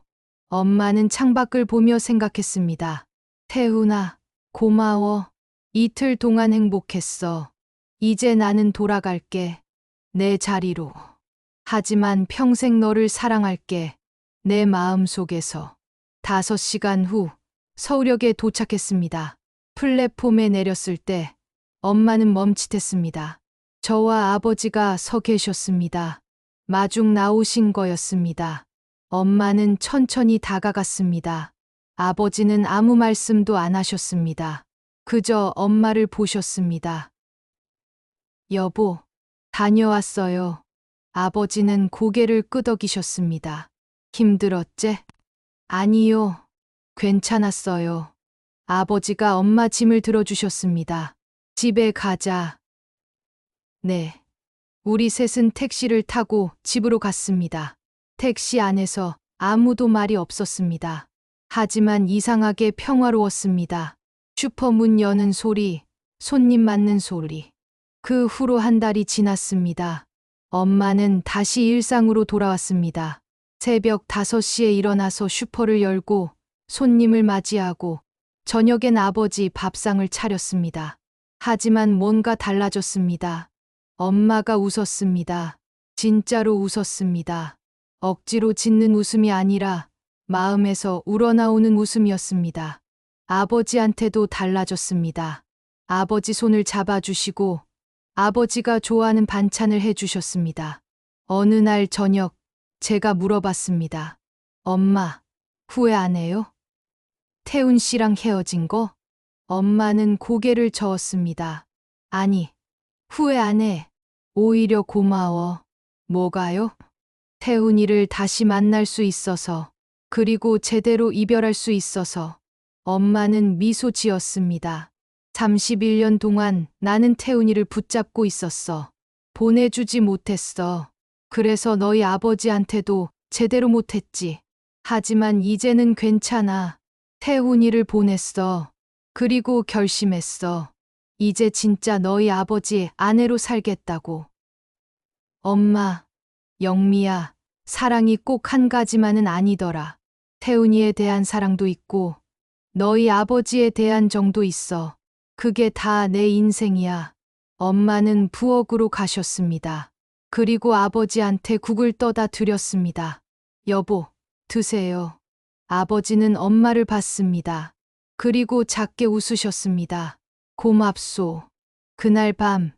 Speaker 1: 엄마는 창밖을 보며 생각했습니다. 태훈아, 고마워. 이틀 동안 행복했어. 이제 나는 돌아갈게. 내 자리로. 하지만 평생 너를 사랑할게. 내 마음속에서. 5시간 후 서울역에 도착했습니다. 플랫폼에 내렸을 때 엄마는 멈칫했습니다. 저와 아버지가 서 계셨습니다. 마중 나오신 거였습니다. 엄마는 천천히 다가갔습니다. 아버지는 아무 말씀도 안 하셨습니다. 그저 엄마를 보셨습니다. 여보, 다녀왔어요. 아버지는 고개를 끄덕이셨습니다. 힘들었제? 아니요. 괜찮았어요. 아버지가 엄마 짐을 들어주셨습니다. 집에 가자. 네. 우리 셋은 택시를 타고 집으로 갔습니다. 택시 안에서 아무도 말이 없었습니다. 하지만 이상하게 평화로웠습니다. 슈퍼 문 여는 소리, 손님 맞는 소리. 그 후로 한 달이 지났습니다. 엄마는 다시 일상으로 돌아왔습니다. 새벽 5시에 일어나서 슈퍼를 열고 손님을 맞이하고 저녁엔 아버지 밥상을 차렸습니다. 하지만 뭔가 달라졌습니다. 엄마가 웃었습니다. 진짜로 웃었습니다. 억지로 짓는 웃음이 아니라 마음에서 우러나오는 웃음이었습니다. 아버지한테도 달라졌습니다. 아버지 손을 잡아주시고 아버지가 좋아하는 반찬을 해주셨습니다. 어느 날 저녁 제가 물어봤습니다. 엄마, 후회 안 해요? 태훈 씨랑 헤어진 거? 엄마는 고개를 저었습니다. 아니, 후회 안 해. 오히려 고마워. 뭐가요? 태훈이를 다시 만날 수 있어서, 그리고 제대로 이별할 수 있어서. 엄마는 미소 지었습니다. 31년 동안 나는 태훈이를 붙잡고 있었어. 보내주지 못했어. 그래서 너희 아버지한테도 제대로 못했지. 하지만 이제는 괜찮아. 태훈이를 보냈어. 그리고 결심했어. 이제 진짜 너희 아버지 아내로 살겠다고. 엄마, 영미야, 사랑이 꼭 한 가지만은 아니더라. 태훈이에 대한 사랑도 있고 너희 아버지에 대한 정도 있어. 그게 다 내 인생이야. 엄마는 부엌으로 가셨습니다. 그리고 아버지한테 국을 떠다 드렸습니다. 여보, 드세요. 아버지는 엄마를 봤습니다. 그리고 작게 웃으셨습니다. 고맙소. 그날 밤,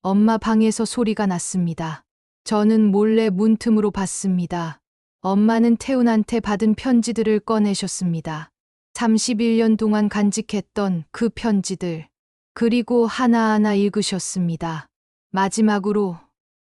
Speaker 1: 엄마 방에서 소리가 났습니다. 저는 몰래 문틈으로 봤습니다. 엄마는 태훈한테 받은 편지들을 꺼내셨습니다. 31년 동안 간직했던 그 편지들. 그리고 하나하나 읽으셨습니다. 마지막으로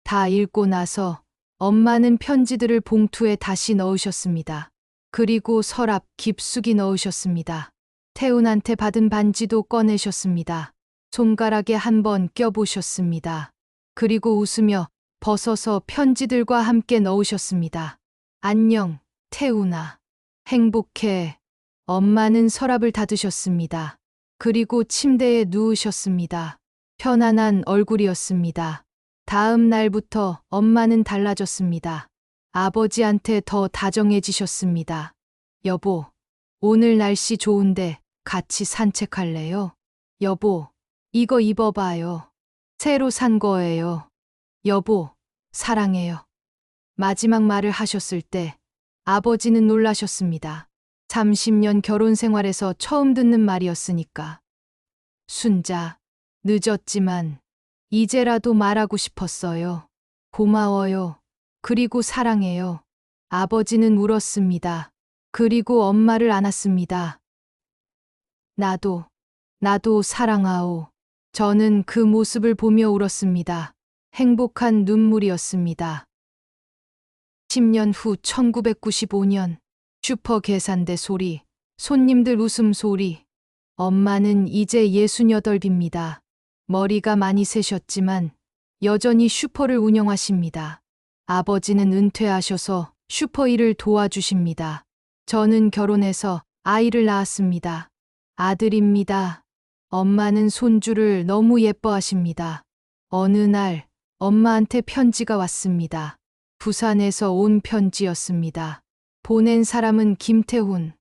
Speaker 1: 다 읽고 나서 엄마는 편지들을 봉투에 다시 넣으셨습니다. 그리고 서랍 깊숙이 넣으셨습니다. 태훈한테 받은 반지도 꺼내셨습니다. 손가락에 한번 껴보셨습니다. 그리고 웃으며 벗어서 편지들과 함께 넣으셨습니다. 안녕, 태훈아. 행복해. 엄마는 서랍을 닫으셨습니다. 그리고 침대에 누우셨습니다. 편안한 얼굴이었습니다. 다음 날부터 엄마는 달라졌습니다. 아버지한테 더 다정해지셨습니다. 여보, 오늘 날씨 좋은데 같이 산책할래요? 여보, 이거 입어봐요. 새로 산 거예요. 여보, 사랑해요. 마지막 말을 하셨을 때 아버지는 놀라셨습니다. 30년 결혼 생활에서 처음 듣는 말이었으니까. 순자, 늦었지만 이제라도 말하고 싶었어요. 고마워요. 그리고 사랑해요. 아버지는 울었습니다. 그리고 엄마를 안았습니다. 나도 사랑하오. 저는 그 모습을 보며 울었습니다. 행복한 눈물이었습니다. 10년 후 1995년 슈퍼 계산대 소리, 손님들 웃음소리. 엄마는 이제 68입니다. 머리가 많이 새셨지만 여전히 슈퍼를 운영하십니다. 아버지는 은퇴하셔서 슈퍼 일을 도와주십니다. 저는 결혼해서 아이를 낳았습니다. 아들입니다. 엄마는 손주를 너무 예뻐하십니다. 어느 날 엄마한테 편지가 왔습니다. 부산에서 온 편지였습니다. 보낸 사람은 김태훈.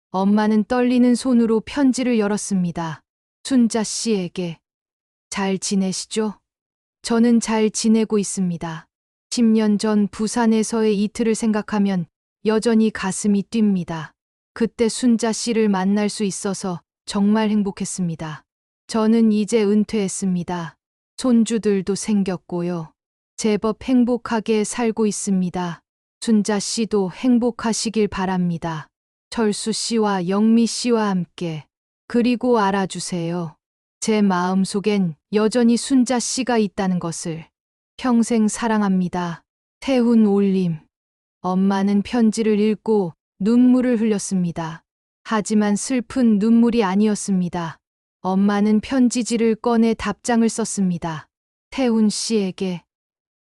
Speaker 1: 엄마는 떨리는 손으로 편지를 열었습니다. 순자 씨에게. 잘 지내시죠? 저는 잘 지내고 있습니다. 10년 전 부산에서의 이틀을 생각하면 여전히 가슴이 뜁니다. 그때 순자 씨를 만날 수 있어서 정말 행복했습니다. 저는 이제 은퇴했습니다. 손주들도 생겼고요. 제법 행복하게 살고 있습니다. 순자 씨도 행복하시길 바랍니다. 철수 씨와 영미 씨와 함께. 그리고 알아주세요. 제 마음속엔 여전히 순자 씨가 있다는 것을. 평생 사랑합니다. 태훈 올림. 엄마는 편지를 읽고 눈물을 흘렸습니다. 하지만 슬픈 눈물이 아니었습니다. 엄마는 편지지를 꺼내 답장을 썼습니다. 태훈 씨에게.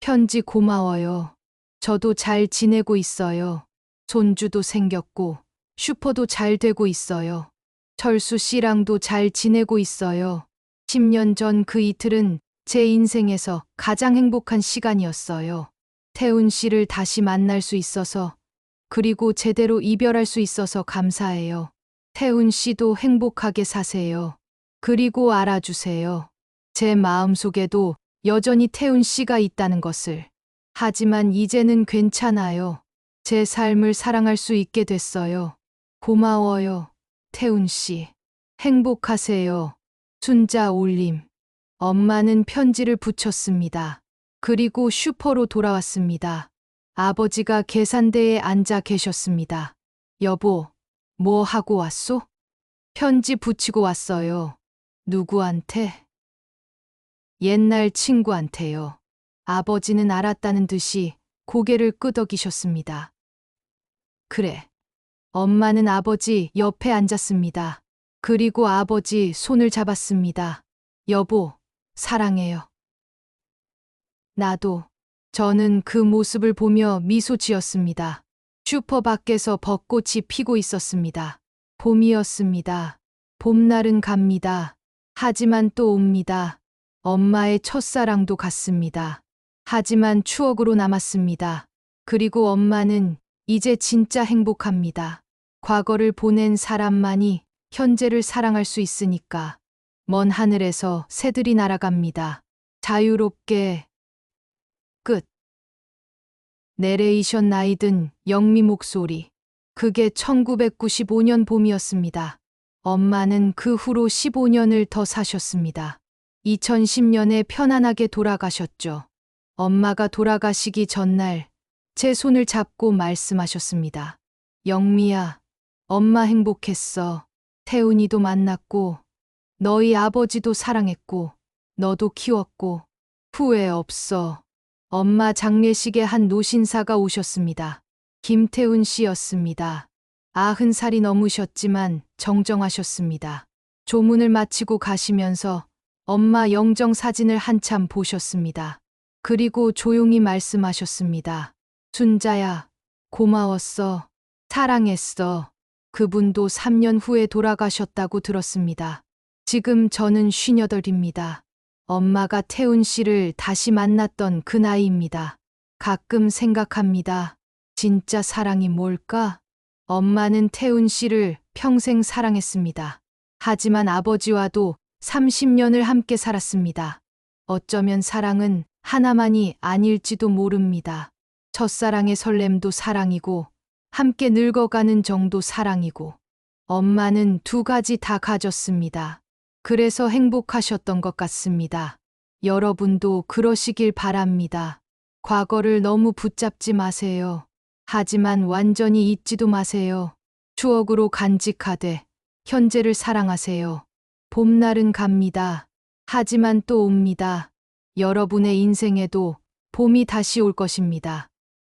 Speaker 1: 편지 고마워요. 저도 잘 지내고 있어요. 손주도 생겼고 슈퍼도 잘 되고 있어요. 철수 씨랑도 잘 지내고 있어요. 10년 전 그 이틀은 제 인생에서 가장 행복한 시간이었어요. 태훈 씨를 다시 만날 수 있어서, 그리고 제대로 이별할 수 있어서 감사해요. 태훈 씨도 행복하게 사세요. 그리고 알아주세요. 제 마음속에도 여전히 태훈 씨가 있다는 것을. 하지만 이제는 괜찮아요. 제 삶을 사랑할 수 있게 됐어요. 고마워요, 태훈 씨. 행복하세요. 순자 올림. 엄마는 편지를 붙였습니다. 그리고 슈퍼로 돌아왔습니다. 아버지가 계산대에 앉아 계셨습니다. 여보, 뭐 하고 왔소? 편지 붙이고 왔어요. 누구한테? 옛날 친구한테요. 아버지는 알았다는 듯이 고개를 끄덕이셨습니다. 그래. 엄마는 아버지 옆에 앉았습니다. 그리고 아버지 손을 잡았습니다. 여보, 사랑해요. 나도. 저는 그 모습을 보며 미소 지었습니다. 슈퍼 밖에서 벚꽃이 피고 있었습니다. 봄이었습니다. 봄날은 갑니다. 하지만 또 옵니다. 엄마의 첫사랑도 갔습니다. 하지만 추억으로 남았습니다. 그리고 엄마는 이제 진짜 행복합니다. 과거를 보낸 사람만이 현재를 사랑할 수 있으니까. 먼 하늘에서 새들이 날아갑니다. 자유롭게. 끝. 내레이션 나이든 영미 목소리. 그게 1995년 봄이었습니다. 엄마는 그 후로 15년을 더 사셨습니다. 2010년에 편안하게 돌아가셨죠. 엄마가 돌아가시기 전날 제 손을 잡고 말씀하셨습니다. 영미야, 엄마 행복했어. 태훈이도 만났고, 너희 아버지도 사랑했고, 너도 키웠고, 후회 없어. 엄마 장례식에 한 노신사가 오셨습니다. 김태훈 씨였습니다. 90살이 넘으셨지만 정정하셨습니다. 조문을 마치고 가시면서 엄마 영정 사진을 한참 보셨습니다. 그리고 조용히 말씀하셨습니다. 순자야, 고마웠어. 사랑했어. 그분도 3년 후에 돌아가셨다고 들었습니다. 지금 저는 58입니다. 엄마가 태훈 씨를 다시 만났던 그 나이입니다. 가끔 생각합니다. 진짜 사랑이 뭘까? 엄마는 태훈 씨를 평생 사랑했습니다. 하지만 아버지와도 30년을 함께 살았습니다. 어쩌면 사랑은 하나만이 아닐지도 모릅니다. 첫사랑의 설렘도 사랑이고, 함께 늙어가는 정도 사랑이고, 엄마는 두 가지 다 가졌습니다. 그래서 행복하셨던 것 같습니다. 여러분도 그러시길 바랍니다. 과거를 너무 붙잡지 마세요. 하지만 완전히 잊지도 마세요. 추억으로 간직하되 현재를 사랑하세요. 봄날은 갑니다. 하지만 또 옵니다. 여러분의 인생에도 봄이 다시 올 것입니다.